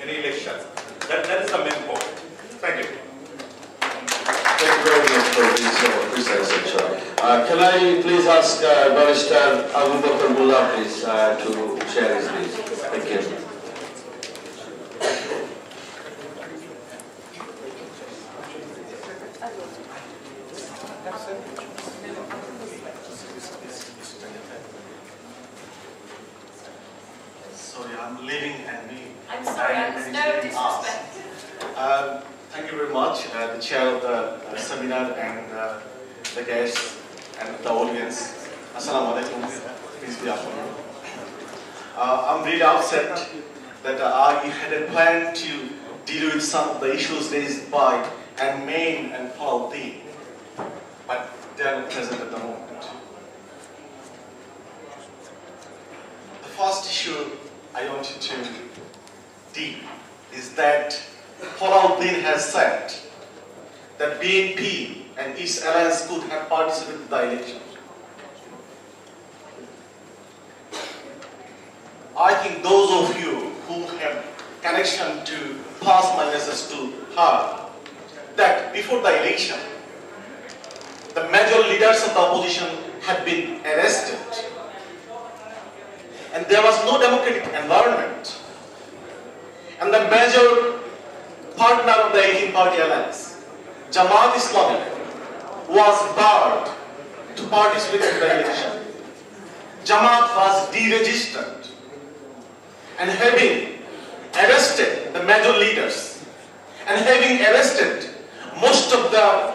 elections. That is the main point. Thank you. Thank you very much for this precise answer. Can I please ask Barrister Abu Bakr Mullah, please, to share his views? Thank you. Sorry, I'm leaving and we. I'm sorry, no disrespect. Thank you very much, the chair of the seminar and the guests and the audience. Assalamu alaikum. Peace be upon you. I'm really upset that I had planned to deal with some of the issues raised by Main and Palauddin, but they are not present at the moment. The first issue I wanted to deal is that Palauddin has said that BNP and its alliance could have participated in the election. I think those of you who have connection to pass my message to her, that before the election, the major leaders of the opposition had been arrested, and there was no democratic environment, and the major partner of the 18-party alliance, Jamaat Islami, was barred to participate in the election. Jamaat was deregistered, and having arrested the major leaders and having arrested most of the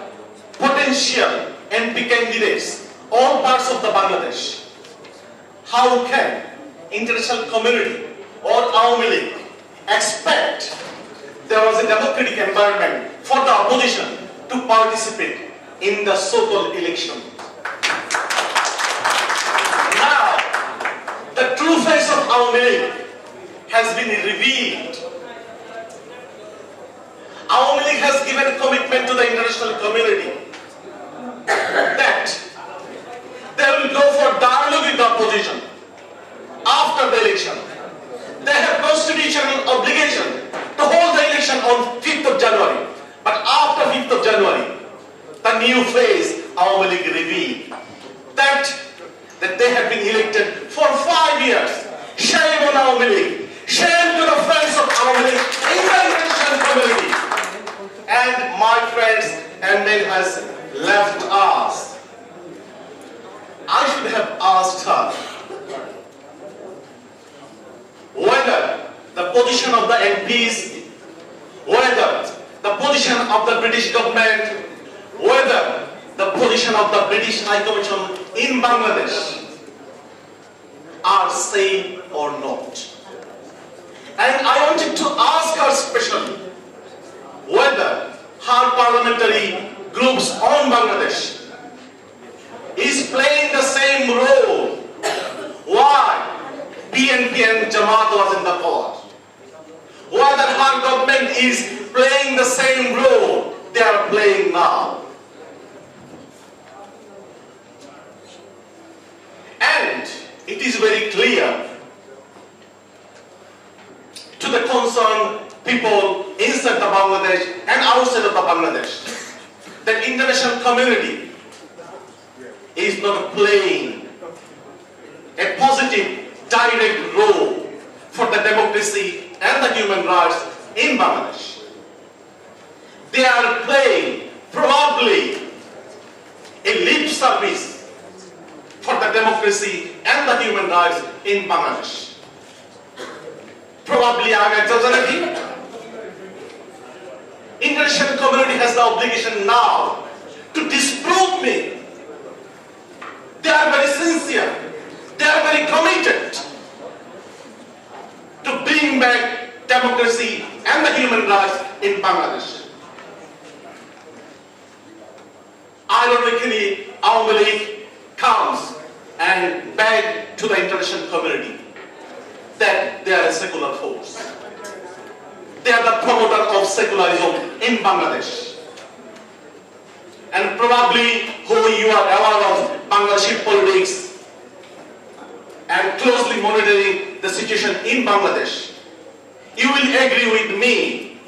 potential MP candidates, all parts of the Bangladesh, how can international community or Awami League expect there was a democratic environment for the opposition to participate in the so-called election? Now, the true face of Awami League has been revealed. Awami League has given a commitment to the international community that they will go for dialogue with the opposition after the election. They have constitutional obligation to hold the election on 5th of January. But after 5th of January, the new phase Awami League revealed that they have been elected for 5 years. Shame on Awami League. Shame to the friends of Awami League in the international community. And my friends, MN has left us. I should have asked her whether the position of the MPs, whether the position of the British government, whether the position of the British High Commission in Bangladesh are same or not. And I wanted to ask her specially whether her parliamentary groups on Bangladesh is playing the same role. Why BNP and Jamaat was in the power? Whether her government is playing the same role they are playing now. And it is very clear to the concerned people inside the Bangladesh and outside of the Bangladesh that international community is not playing a positive, direct role for the democracy and the human rights in Bangladesh. They are playing probably a lip service for the democracy and the human rights in Bangladesh. Probably I am exaggerating. International community has the obligation now to disprove me. They are very sincere. They are very committed to bring back democracy and the human rights in Bangladesh. Ironically, Awami League comes and beg to the international community that they are a secular force. They are the promoter of secularism in Bangladesh. And probably who you are aware of Bangladeshi politics and closely monitoring the situation in Bangladesh, you will agree with me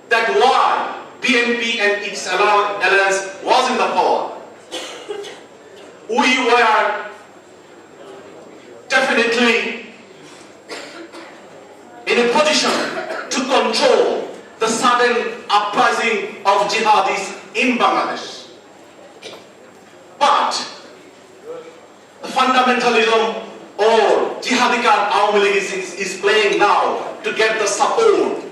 that while BNP and its alliance was in the power, we were definitely in a position to control the sudden uprising of jihadis in Bangladesh. But the fundamentalism or jihadi card Awami League is playing now to get the support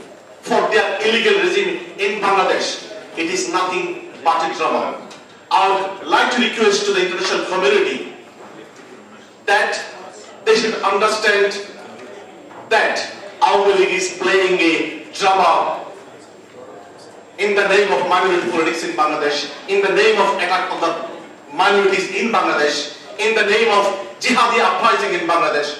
for their illegal regime in Bangladesh. It is nothing but a drama. I would like to request to the international community that they should understand that Awami League is playing a drama in the name of minority politics in Bangladesh, in the name of attack on the minorities in Bangladesh, in the name of jihadi uprising in Bangladesh.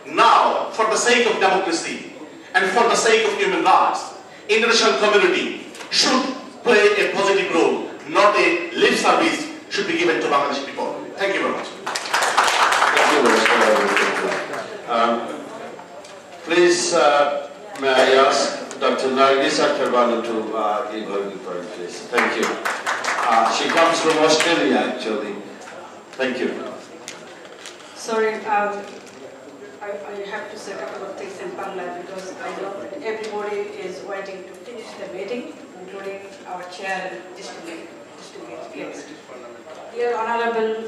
Now, for the sake of democracy and for the sake of human rights, international community should play a positive role, not a lip service should be given to Bangladeshi people. Thank you very much. Thank you very much. Please, may I ask Dr. Nargis Akterwala to give her report, please. Thank you. She comes from Australia, actually. Thank you. Sorry, I have to say a couple of things in Bangla because I know that everybody is waiting to finish the meeting, including our chair and distinguished guests. Dear Honorable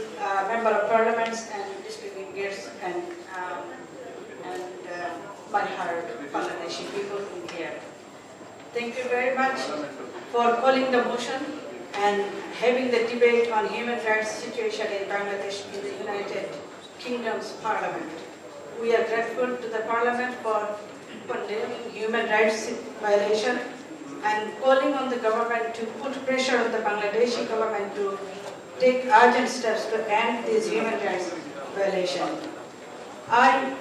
Member of Parliaments and distinguished guests and my heart Bangladeshi people in here. Thank you very much for calling the motion and having the debate on human rights situation in Bangladesh in the United Kingdom's Parliament. We are grateful to the Parliament for condemning human rights violation and calling on the government to put pressure on the Bangladeshi government to take urgent steps to end this human rights violation. I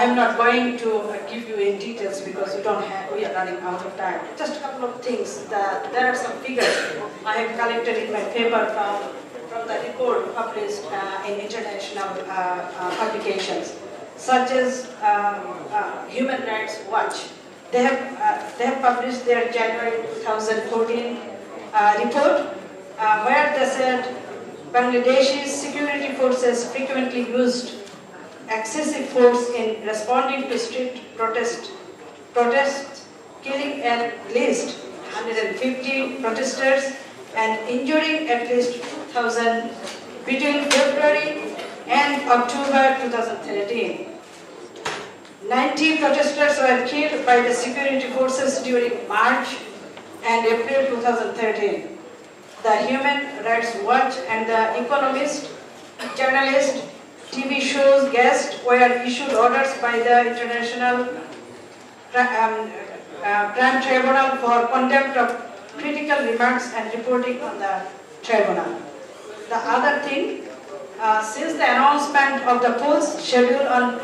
am not going to give you in details because we are running out of time. Just a couple of things. There are some figures I have collected in my paper from the report published in international publications, such as Human Rights Watch. They have published their January 2014 report, where they said Bangladesh's security forces frequently used excessive force in responding to street protests, killing at least 150 protesters and injuring at least 2,000 between February and October 2013. 90 protesters were killed by the security forces during March and April 2013. The Human Rights Watch and The Economist journalist TV shows guests were issued orders by the International Crime Tribunal for contempt of critical remarks and reporting on the tribunal. The other thing, since the announcement of the polls scheduled on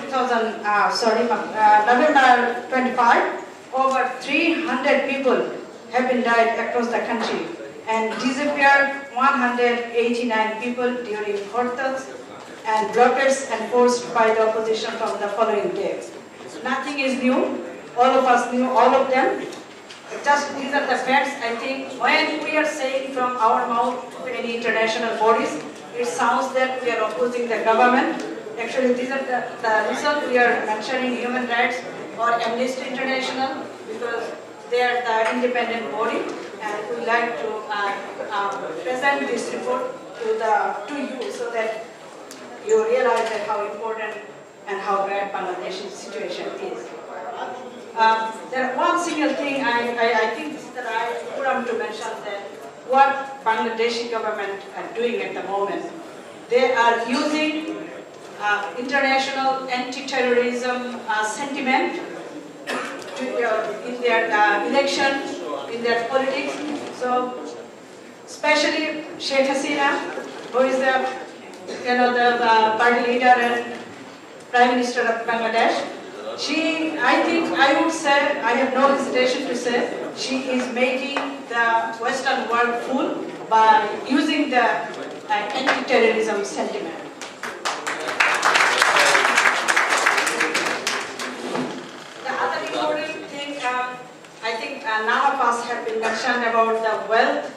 November 25, over 300 people have been died across the country and disappeared 189 people during Hortal's and blockades enforced by the opposition from the following day. Nothing is new. All of us knew all of them. Just these are the facts. I think when we are saying from our mouth to any international bodies, it sounds that we are opposing the government. Actually, these are the reason we are mentioning human rights or Amnesty International, because they are the independent body, and we like to present this report to you so that you realize that how important and how bad Bangladesh's situation is. There one single thing I think this is the right forum to mention, that what Bangladeshi government are doing at the moment. They are using international anti-terrorism sentiment in their election, in their politics. So, especially Sheikh Hasina, who is the party leader and Prime Minister of Bangladesh. I would say, I have no hesitation to say, she is making the Western world fool by using the anti-terrorism sentiment. The other important thing, I think none of us have been mentioned about the wealth.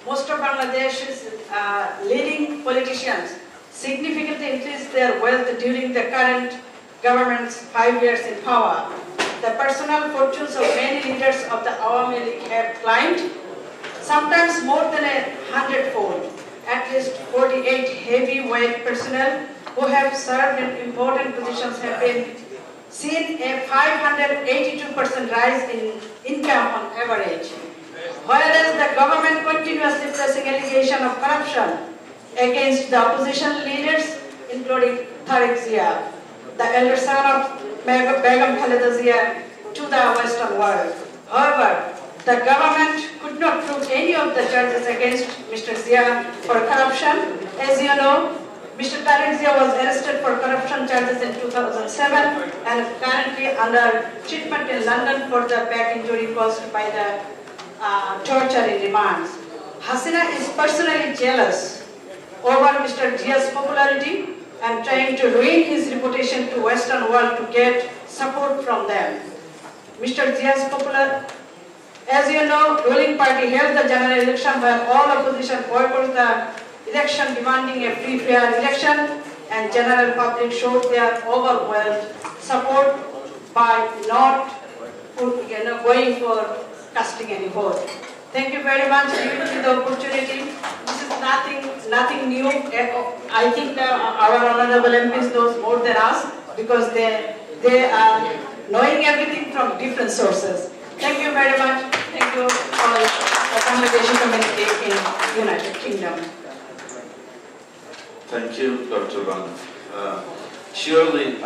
Most of Bangladesh's leading politicians significantly increased their wealth during the current government's 5 years in power. The personal fortunes of many leaders of the Awami League have climbed, sometimes more than 100-fold. At least 48 heavyweight personnel who have served in important positions have been seen a 582% rise in income on average. Whereas the government continuously pressing allegation of corruption against the opposition leaders, including Tariq Zia, the elder son of Begum Khaleda Zia, to the Western world. However, the government could not prove any of the charges against Mr. Zia for corruption. As you know, Mr. Tariq Zia was arrested for corruption charges in 2007 and currently under treatment in London for the back injury caused by the torture in remands. Hasina is personally jealous over Mr. Zia's popularity and trying to ruin his reputation to Western world to get support from them. Mr. Zia's popular, as you know, ruling party held the general election where all opposition boycotted the election, demanding a free, fair election, and general public showed their overwhelmed support by not going for casting any vote. Thank you very much for giving me the opportunity. This is nothing new. I think our honorable MPs knows more than us because they are knowing everything from different sources. Thank you very much. Thank you for the Bangladeshi community in United Kingdom. Thank you, Dr. Ban. Surely,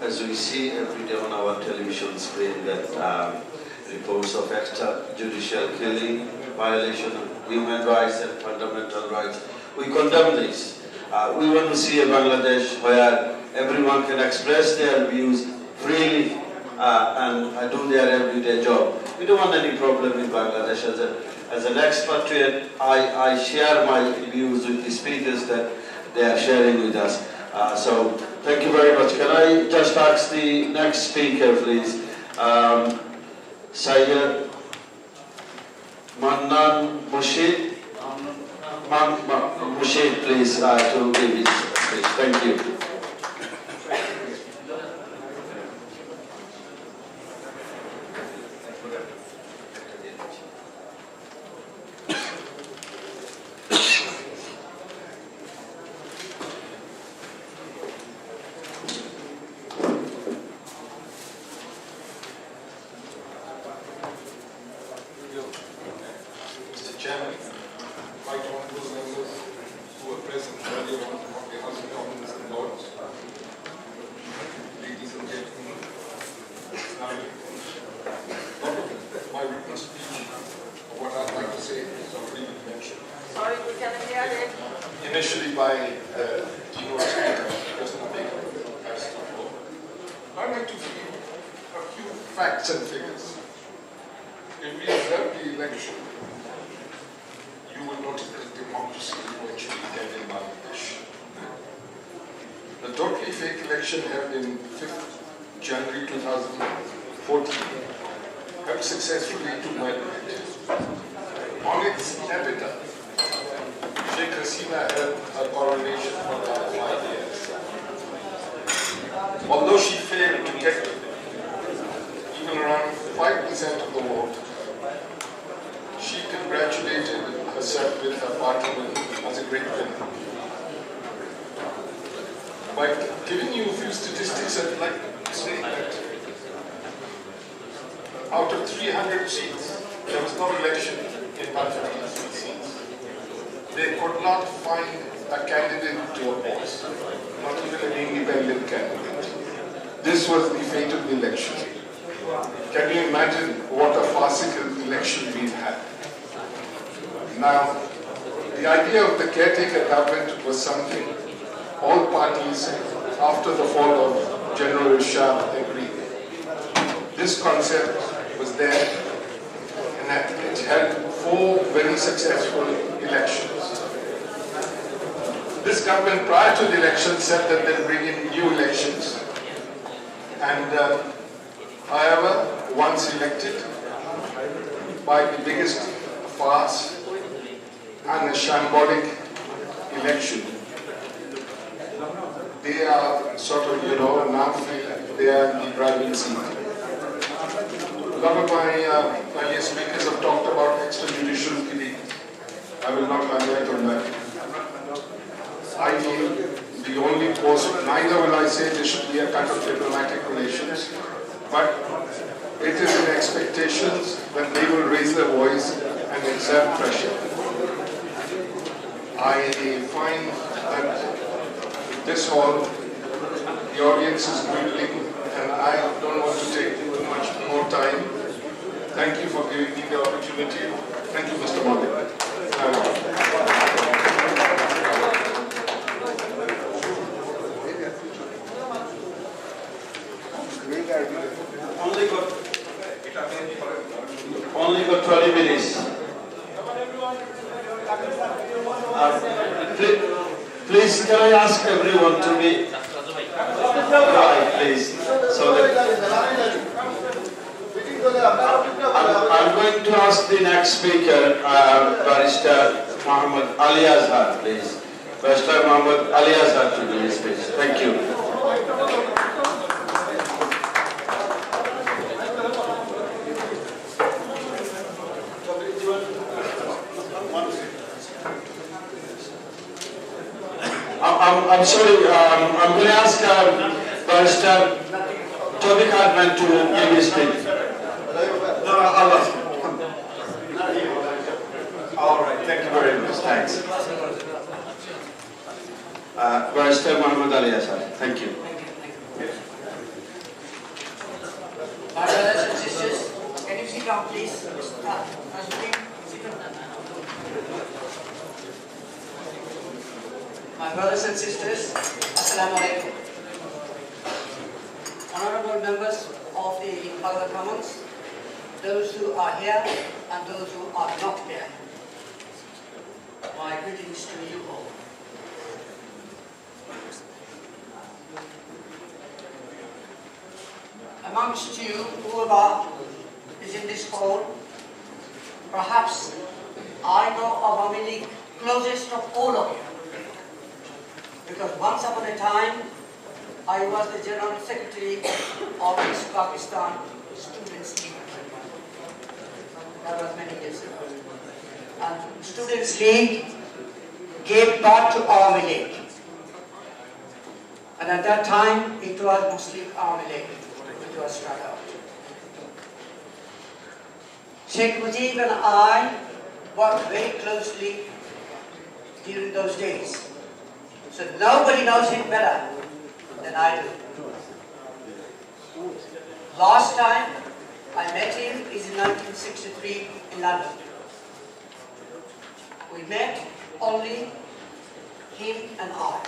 as we see every day on our television screen, that reports of extrajudicial killing, violation of human rights and fundamental rights, we condemn this. We want to see a Bangladesh where everyone can express their views freely and do their everyday job. We don't want any problem in Bangladesh. As an expatriate, I share my views with the speakers that they are sharing with us. So thank you very much. Can I just ask the next speaker, please? Syed Mannan Mushid, please, to give his speech. Thank you. Initially by Tino Speaker, President Baker, as before. I'd like to give a few facts and figures. If we observe the election, you will notice that democracy is virtually dead in Bangladesh. The totally fake election held in 5th January 2014 helped successfully to migrate. On its epitaph, Sheikh Hasina held her coronation for the last 5 years. Although she failed to get even around 5% of the vote, she congratulated herself with her party as a great winner. By giving you a few statistics, I'd like to say that out of 300 seats, there was no election in 153 seats. They could not find a candidate to oppose, not even an independent candidate. This was the fate of the election. Can you imagine what a farcical election we've had? Now, the idea of the caretaker government was something all parties after the fall of General Shah agreed. This concept was there, and it had 4 very successful elections. This government prior to the election said that they'll bring in new elections, and however, once elected, by the biggest farce and a shambolic election, they are sort of, now feel they are in the driving seat. A lot of my earlier speakers have talked about extrajudicial killing. I will not highlight on that. I feel the only course, neither will I say there should be a kind of diplomatic relations, but it is an expectation that they will raise their voice and exert pressure. I find that this hall, the audience is dwindling, and I don't want to take much more time. Thank you for giving me the opportunity. Thank you, Mr. Modi. Only got 20 minutes. Please, can I ask everyone to be quiet, please? So that I'm going to ask the next speaker, Barrister Muhammad Ali Azhar, please. Barrister Muhammad Ali Azhar to do his speech. Thank you. I'm sorry, I'm going to ask Barrister Toby Cartman to give his speech. All right, thank you very much. Thanks. Barrister Muhammad Ali Azhar. Thank you. My brothers and sisters, can you sit down, please? My brothers and sisters, Assalamu alaikum. Honorable members of the House of Commons, those who are here and those who are not here, my greetings to you all. Amongst you, whoever is in this hall, perhaps I know of Amelie closest of all of you. Because once upon a time, I was the General Secretary of East Pakistan Students' League. That was many years ago. And Students' League gave birth to Army League. And at that time, it was Muslim Army League, which was struck out. Sheikh Mujib and I worked very closely during those days. So nobody knows him better than I do. Last time I met him is in 1963 in London. We met only him and I.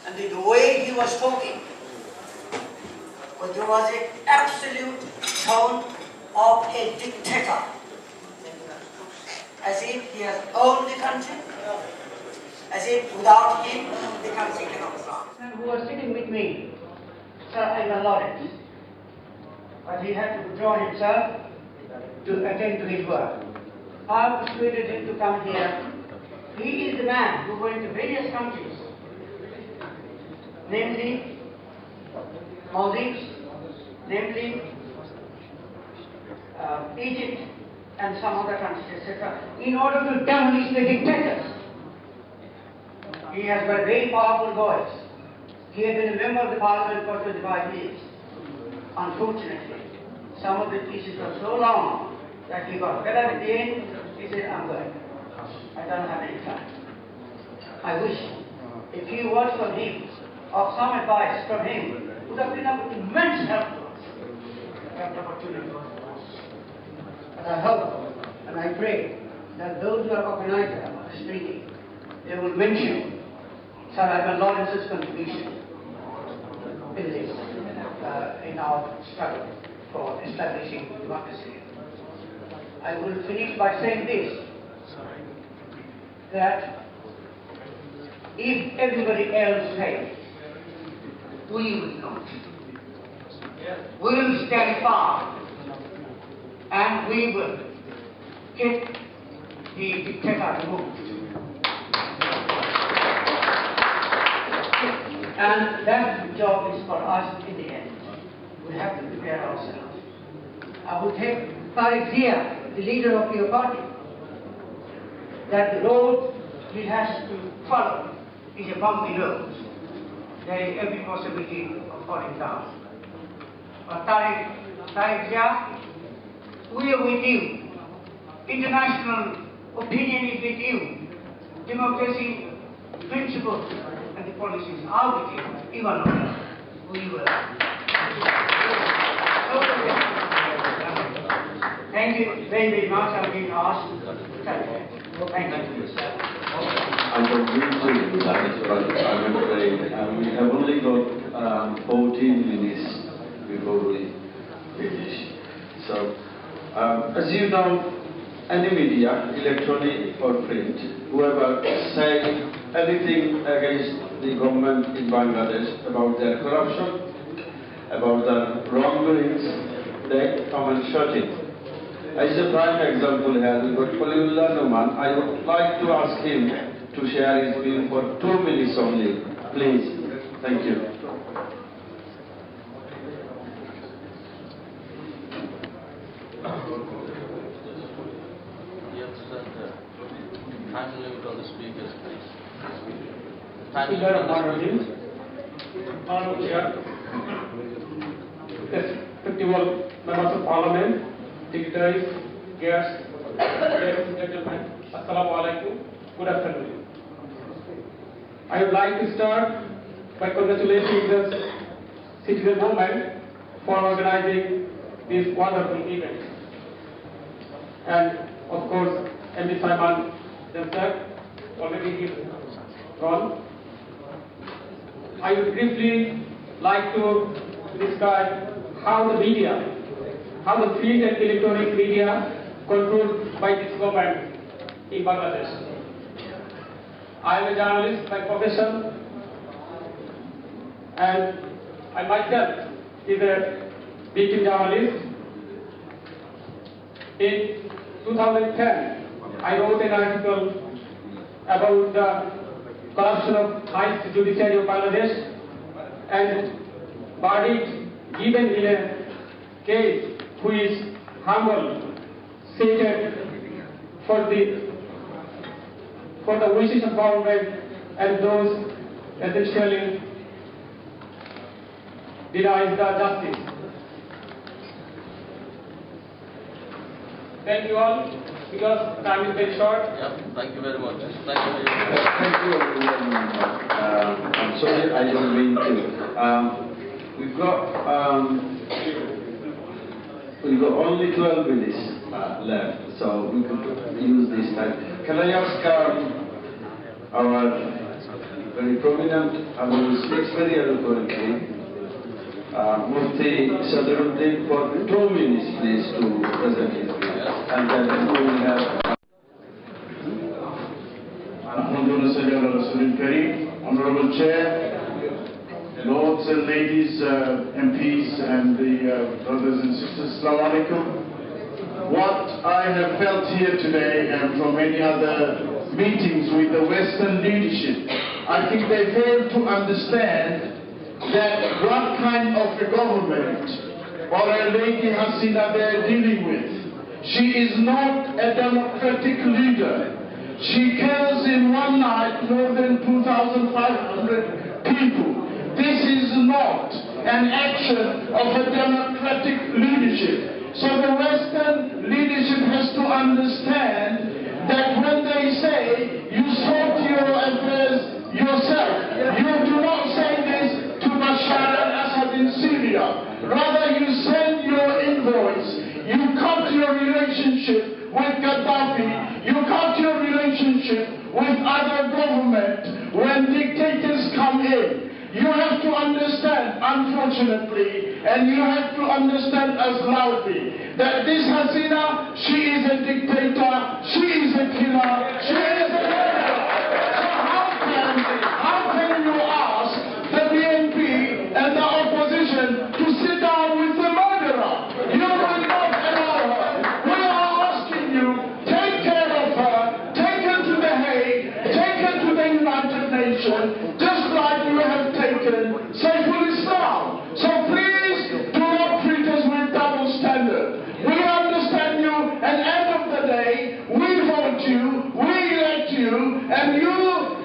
And the way he was talking, there was an absolute tone of a dictator. As if he has owned the country, as if without him the country cannot run. And who was sitting with me, Sir Ivan Lawrence, but he had to withdraw himself to attend to his work. I persuaded him to come here. He is the man who went to various countries, namely Maldives, namely Egypt and some other countries, etc., in order to demolish the dictators. He has got a very powerful voice. He has been a member of the parliament for 25 years. Unfortunately, some of the pieces were so long that he got fed up at the end. He said, I'm going. I don't have any time. I wish a few words from him, or some advice from him, would have been of immense help to us. That opportunity was for us. But I hope and I pray that those who are organizers of this meeting, they will mention Sir Ivan Lawrence's contribution in this, in our struggle for establishing democracy. I will finish by saying this, that if everybody else fails, we will not. We will stand firm and we will get the dictator removed. And that job is for us in the end. We have to prepare ourselves. I would take Tariq Zia, the leader of your party, that the road he has to follow is a bumpy road. There is every possibility of falling down. But Tariq Zia, we are with you. International opinion is with you. Democracy principles and the policies are with you. Even on we will. Thank you very, very much. I've been asked. Thank you. I'm going to I'm afraid we have only got 14 minutes before we finish. So, as you know, any media, electronic or print, whoever say anything against the government in Bangladesh about their corruption, about their wrongdoings, they come and shut it. As a prime example here, we've got Khalilullah Numan. I would like to ask him to share his view for 2 minutes only. Please. Thank you. Time limit on the speakers, please. Honorable Chair, respectable members of Parliament, dignitaries, guests, ladies and gentlemen, Assalamu alaikum. Good afternoon. I would like to start by congratulating the citizen movement for organizing this wonderful event. And of course, MD Simon themselves already gone. I would briefly like to describe how the media, how the print and electronic media controlled by this government in Bangladesh. I am a journalist by profession, and I myself is a beating journalist. In 2010, I wrote an article about the corruption of high judiciary of Bangladesh and verdict given in a case which is humble, seated for the wishes of government and those essentially denies the justice. Thank you all, because time is very short. Yeah, thank you very much. Thank you very much. Thank you, everyone. I'm sorry, I didn't mean to. We've got only 12 minutes left, so we could use this time. Can I ask our very prominent, who speaks very eloquently, Mufti Sadruddin, for 2 minutes, please, to present his view. And then we will have Honorable Chair, Lords and Ladies, MPs and the brothers and sisters, Assalamu alaikum. What I have felt here today and from many other meetings with the Western leadership, I think they fail to understand that what kind of a government or a Lady Hasina they're dealing with. She is not a democratic leader. She kills in one night more than 2,500 people. This is not an action of a democratic leadership. So the Western leadership has to understand that when they say you sort your affairs yourself, you do not say this to Bashar al-Assad in Syria. Rather you send your invoice, you cut your relationship with Gaddafi, you cut your relationship with other government when dictators come in. You have to understand, unfortunately, and you have to understand as loudly, that this Hasina, she is a dictator, she is a killer, she is a murderer. So how can you ask the BNP and the opposition to sit down with the murderer? You will not allow her. We are asking you, take care of her, take her to The Hague, take her to the United Nations, just like you have taken Saiful Islam. So please do not treat us with double standard. We understand you, and end of the day, we vote you, we elect you, and you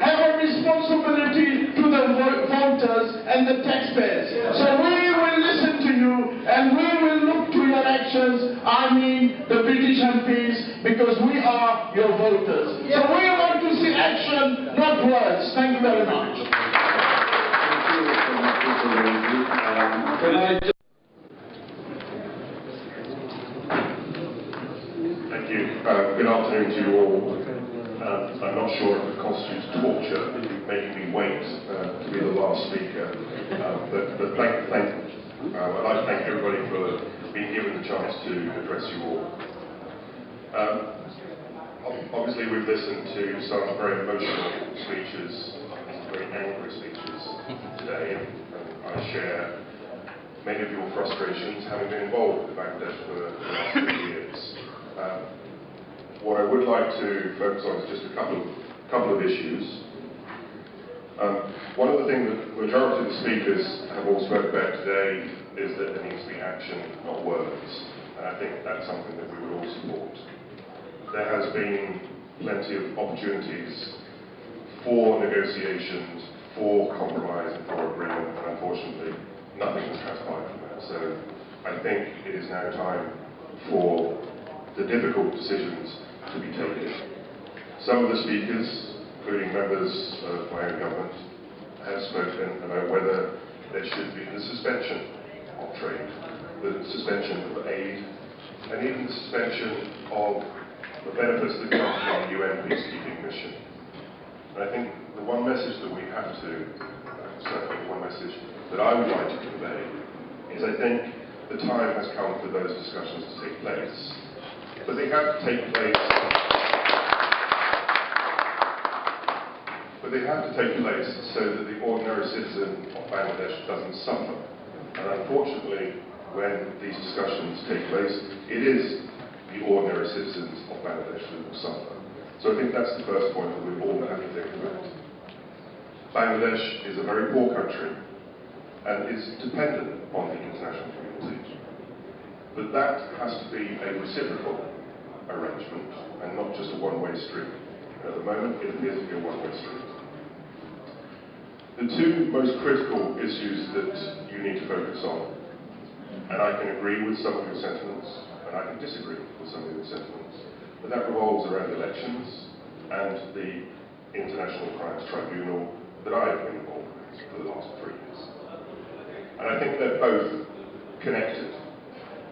have a responsibility to the voters and the taxpayers. So we will listen to you, and we will look to your actions, I mean the British MPs, because we are your voters. So we want to see action, not words. Thank you very much. Thank you. Good afternoon to you all. I'm not sure if it constitutes torture, making me wait to be the last speaker. But I'd like to thank everybody for being given the chance to address you all. Obviously, we've listened to some very emotional speeches, some very angry speeches today, and I share many of your frustrations, having been involved with Bangladesh for the last 3 years. What I would like to focus on is just a couple of issues. One of the things that the majority of the speakers have all spoken about today is that there needs to be action, not words. And I think that's something that we would all support. There has been plenty of opportunities for negotiations, for compromise and for agreement, and unfortunately, nothing has transpired from that. So I think it is now time for the difficult decisions to be taken. Some of the speakers, including members of my own government, have spoken about whether there should be the suspension of trade, the suspension of aid, and even the suspension of the benefits that come from the UN peacekeeping mission. And I think the one message that we have to, certainly one message that I would like to convey, is I think the time has come for those discussions to take place. But they have to take place. But they have to take place so that the ordinary citizen of Bangladesh doesn't suffer. And unfortunately, when these discussions take place, it is the ordinary citizens of Bangladesh that will suffer. So I think that's the first point that we all have to think about. Bangladesh is a very poor country and is dependent upon the international community. But that has to be a reciprocal arrangement and not just a one-way street. At the moment, it appears to be a one-way street. The two most critical issues that you need to focus on, and I can agree with some of your sentiments, and I can disagree with some of your sentiments, but that revolves around elections and the International Crimes Tribunal that I have been involved with for the last 3 years. And I think they're both connected.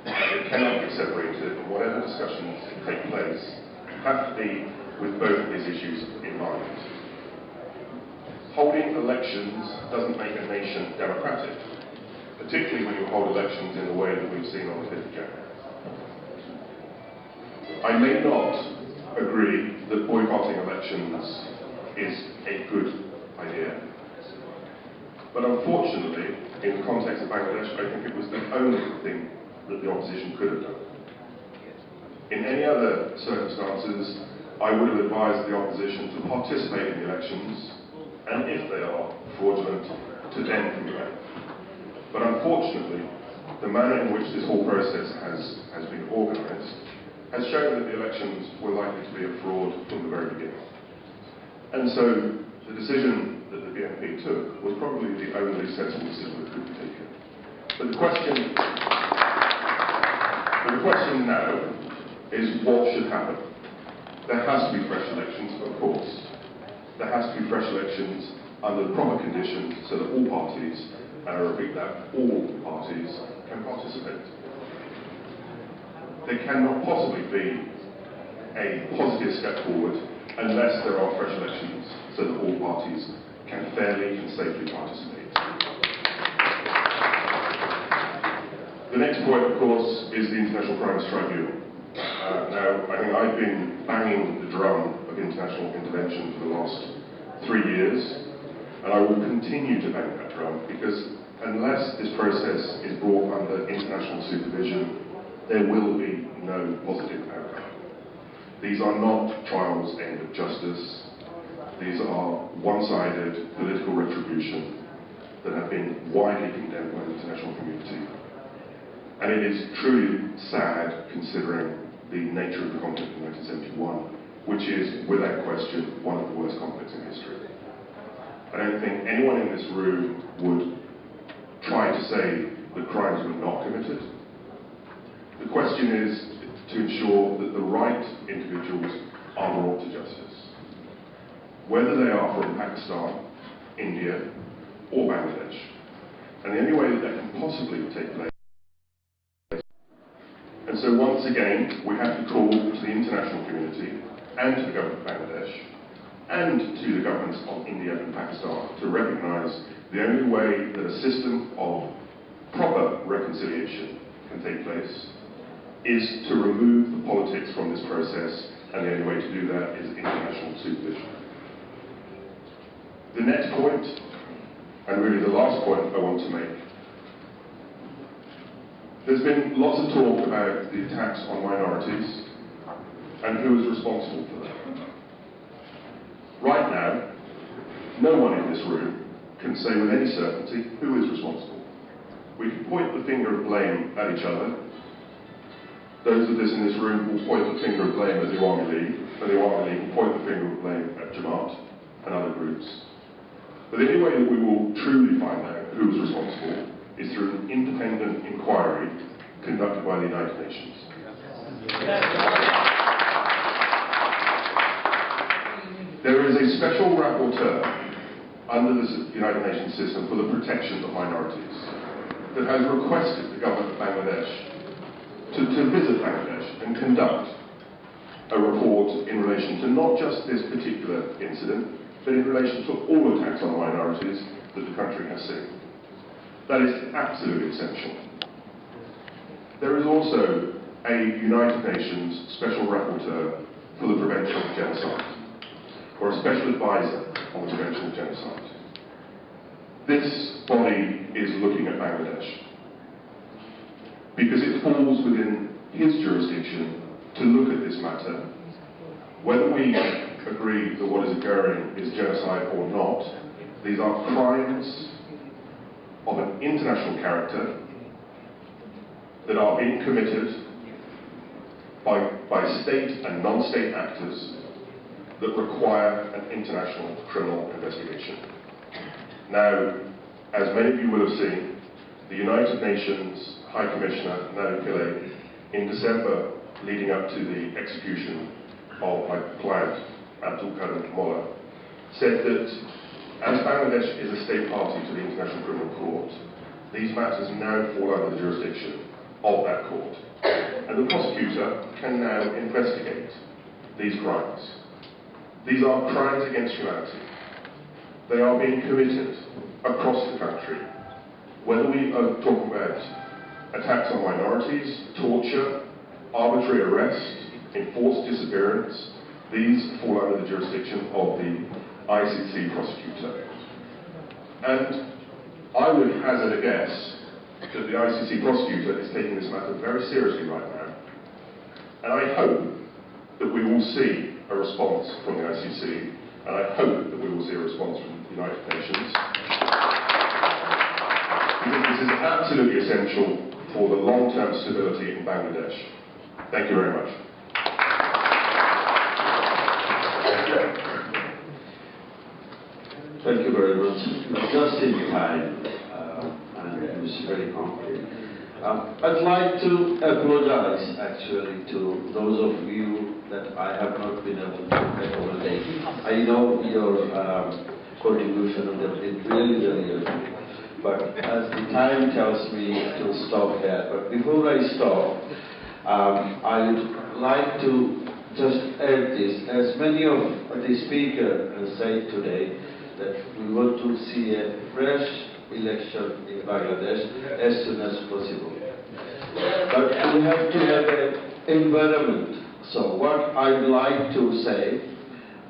It cannot be separated, and whatever discussions take place have to be with both of these issues in mind. Holding elections doesn't make a nation democratic, particularly when you hold elections in the way that we've seen on the 5th of January. I may not agree that boycotting elections is a good idea, But unfortunately, in the context of Bangladesh, I think it was the only thing that the opposition could have done. In any other circumstances, I would have advised the opposition to participate in the elections, and if they are fraudulent, to then complain. But unfortunately, the manner in which this whole process has been organised has shown that the elections were likely to be a fraud from the very beginning. And so the decision that the BNP took was probably the only sensible decision that could be taken. But the question now is what should happen? There has to be fresh elections, of course. There has to be fresh elections under the proper conditions so that all parties, and I repeat that, all parties can participate. There cannot possibly be a positive step forward unless there are fresh elections so that all parties can fairly and safely participate. The next point, of course, is the International Crimes Tribunal. Now, I think I've been banging the drum of international intervention for the last 3 years, and I will continue to bang that drum because unless this process is brought under international supervision, there will be no positive outcome. These are not trials aimed at justice. These are one-sided political retribution that have been widely condemned by the international community. And it is truly sad considering the nature of the conflict in 1971, which is, without question, one of the worst conflicts in history. I don't think anyone in this room would try to say that crimes were not committed. The question is to ensure that the right individuals are brought to justice. Whether they are from Pakistan, India, or Bangladesh. And the only way that can possibly take place. And so once again, we have to call to the international community and to the government of Bangladesh and to the governments of India and Pakistan to recognise the only way that a system of proper reconciliation can take place is to remove the politics from this process, and the only way to do that is international supervision. The next point, and really the last point I want to make, there's been lots of talk about the attacks on minorities and who is responsible for them. Right now, no one in this room can say with any certainty who is responsible. We can point the finger of blame at each other. Those of us in this room will point the finger of blame at the Awami League, and the Awami League will point the finger of blame at Jamaat and other groups. But the only way that we will truly find out who is responsible is through an independent inquiry conducted by the United Nations. There is a special rapporteur under the United Nations system for the protection of minorities that has requested the government of Bangladesh to visit Bangladesh and conduct a report in relation to not just this particular incident, but in relation to all attacks on minorities that the country has seen. That is absolutely essential. There is also a United Nations Special Rapporteur for the prevention of genocide, or a Special Advisor on the prevention of genocide. This body is looking at Bangladesh because it falls within his jurisdiction to look at this matter. Whether we agree that what is occurring is genocide or not, these are crimes of an international character that are being committed by state and non-state actors that require an international criminal investigation. Now, as many of you will have seen, the United Nations High Commissioner, Navi Pillay, in December leading up to the execution of my client, Abdul Qadir Mullah, said that as Bangladesh is a state party to the International Criminal Court, these matters now fall under the jurisdiction of that court. And the prosecutor can now investigate these crimes. These are crimes against humanity. They are being committed across the country. Whether we are talking about attacks on minorities, torture, arbitrary arrest, enforced disappearance, these fall under the jurisdiction of the ICC prosecutor. And I would hazard a guess that the ICC prosecutor is taking this matter very seriously right now. And I hope that we will see a response from the ICC, and I hope that we will see a response from the United Nations. Because this is absolutely essential for the long-term stability in Bangladesh. Thank you very much. Thank you very much. Just in time, and it was very concrete. I'd like to apologize actually to those of you that I have not been able to accommodate. I know your contribution would have been really, really useful. But as the time tells me to stop here. But before I stop, I would like to just add this. As many of the speakers have said today, that we want to see a fresh election in Bangladesh as soon as possible. But we have to have an environment. So what I'd like to say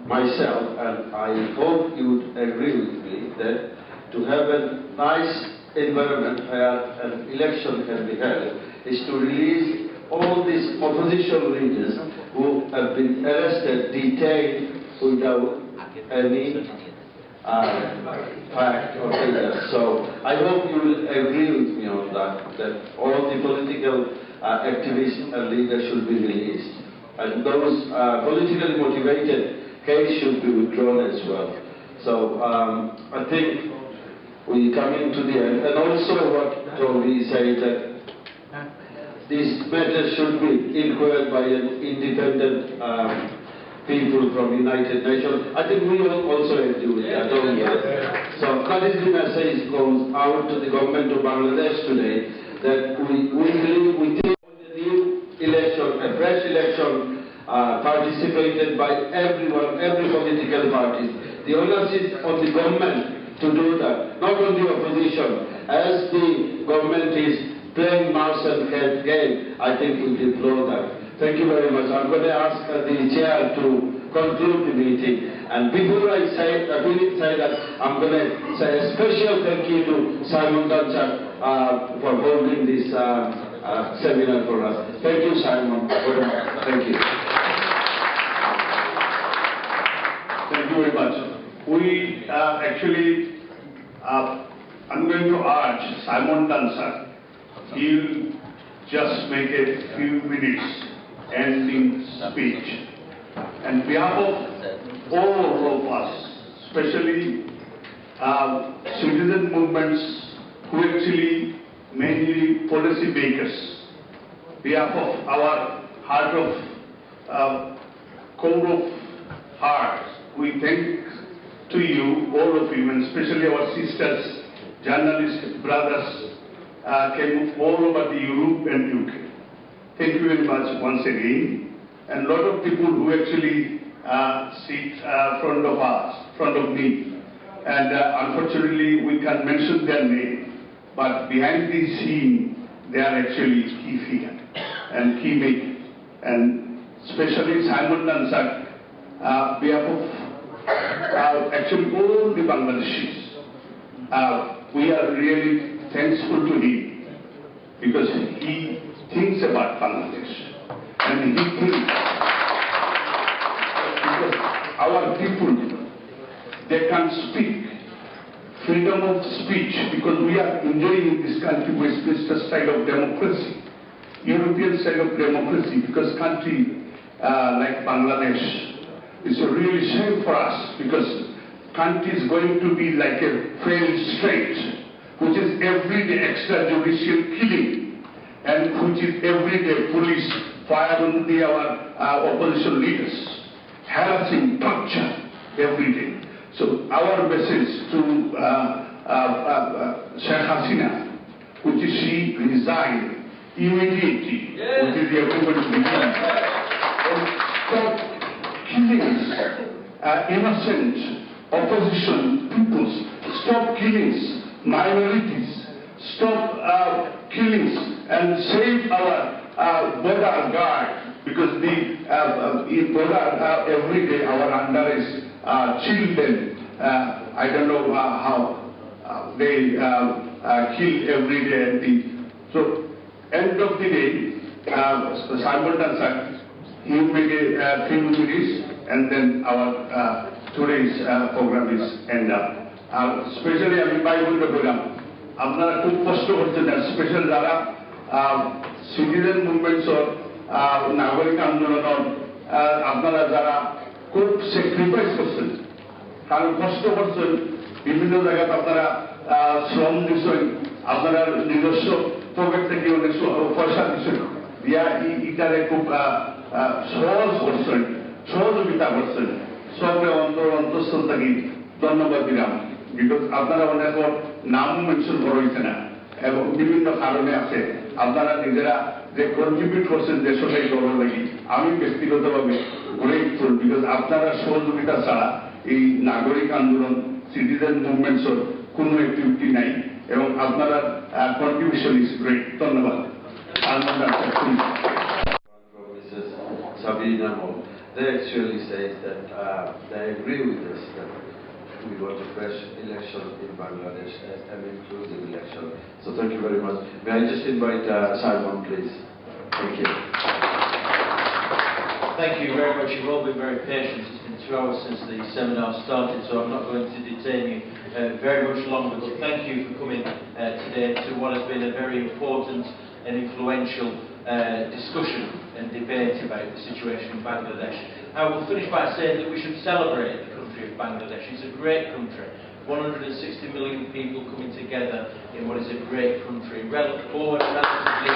myself, and I hope you would agree with me, that to have a nice environment where an election can be held is to release all these opposition leaders who have been arrested, detained without any fact or figure. So I hope you will agree with me on that all the political activists and leaders should be released. And those politically motivated cases should be withdrawn as well. So I think we come into the end. And also what Toby said, that this matter should be inquired by an independent people from United Nations. I think we will also agree with that, don't we? So that is the message goes out to the government of Bangladesh today, that we believe we take the new election, a fresh election, participated by everyone, every political party. The onus is on the government to do that, not on the opposition. As the government is playing mouse and cat game, I think we deplore that. Thank you very much. I'm going to ask the chair to conclude the meeting. And before I say that, I'm going to say a special thank you to Simon Danchak for holding this seminar for us. Thank you, Simon. Thank you. Thank you very much. We actually, I'm going to urge Simon Danchak, he'll just make a few minutes ending speech. And behalf of all of us, especially citizen movements who actually mainly policy makers, behalf of our heart of core of hearts, we thank to you, all of you, and especially our sisters, journalists, brothers, came all over the Europe and UK. Thank you very much once again. And a lot of people who actually sit front of us, front of me. And unfortunately, we can't mention their name. But behind the scene, they are actually key figure and key makers. And especially Simon Danchak, behalf of actually all the Bangladeshis, we are really thankful to him because he thinks about Bangladesh. And he thinks because our people, they can speak, freedom of speech, because we are enjoying in this country Westminster style of democracy, European style of democracy, because country like Bangladesh is a really shame for us, because country is going to be like a failed state, which is everyday extrajudicial killing, and which is everyday police fire on our opposition leaders, harassing, torture every day. So our message to Sheikh Hasina, which is she resign immediately, which is everybody's belief. Stop killings, innocent opposition peoples, stop killings, minorities, stop killings, and save our border guard, because the border every day our under is children. I don't know how they kill every day and eat. So, end of the day, Simon Tansak, he will make a few minutes and then our today's program is end up. Especially আমি Bible program. আপনারা খুব কষ্ট করছেন, special যারা citizen মুভমেন্টসর নাগরিক আন্দোলনের আপনারা যারা খুব স্যাক্রিফাইস করছেন, কারণ কষ্ট করছেন, বিভিন্ন জায়গায় আপনারা শ্রম দিচ্ছেন, আপনারা নিজস্ব পকেট থেকে অনেক পয়সা দিচ্ছেন, দিয়া ইটারে খুব সহজ করছেন, সহযোগিতা করছেন, সবে অন্তঃস্থল থেকে ধন্যবাদ দিলাম। বিকজ আপনারা অনেক নাম মেনশন করা হয়েছে না এবং বিভিন্ন কারণে আছে, আপনারা নিজেরা যে কন্ট্রিবিউট করছেন দেশটাই করার লাগি আমি ব্যক্তিগতভাবে গ্রেটফুল। বিকজ আপনারা সহযোগিতা ছাড়া এই নাগরিক আন্দোলন সিটিজেন মুভমেন্টসের কোনো অ্যাক্টিভিটি নাই এবং আপনারা কন্ট্রিবিউশন ইজ গ্রেট। ধন্যবাদ। Sabina Mo, they actually say that they agree with us that we want a fresh election in Bangladesh, an inclusive election. So thank you very much. May I just invite Simon, please? Thank you. Thank you very much. You've all been very patient. It's been 2 hours since the seminar started, so I'm not going to detain you very much longer. But thank you for coming today to what has been a very important and influential discussion and debate about the situation in Bangladesh. I will finish by saying that we should celebrate the country of Bangladesh. It's a great country. 160 million people coming together in what is a great country. Poor and relatively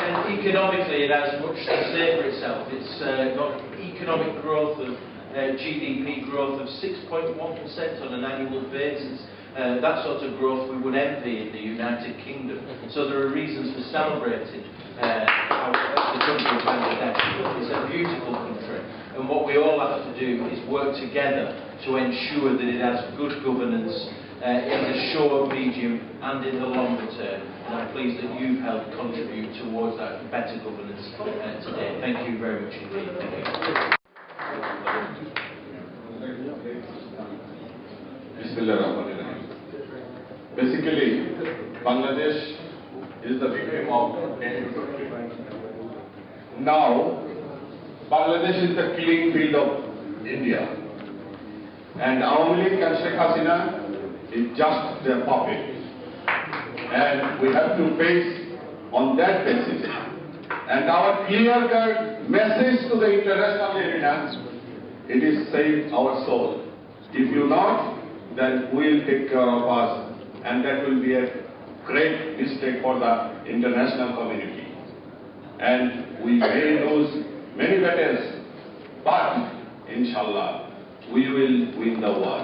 and economically it has much to say for itself. It's got economic growth of GDP growth of 6.1% on an annual basis. That sort of growth we would envy in the United Kingdom. So there are reasons for celebrating the country of Bangladesh. It's a beautiful country, and what we all have to do is work together to ensure that it has good governance in the short, medium and in the longer term. And I'm pleased that you've helped contribute towards that better governance today. Thank you very much indeed. Thank you. Basically, Bangladesh is the victim of now. Bangladesh is the killing field of India, and Awami League and Sheikh Hasina is just their puppet, and we have to face on that basis. And our clear-cut message to the international arena, it is save our soul. If you not, then we'll take care of us, and that will be a great mistake for the international community. And we may lose many battles, but inshallah, we will win the war.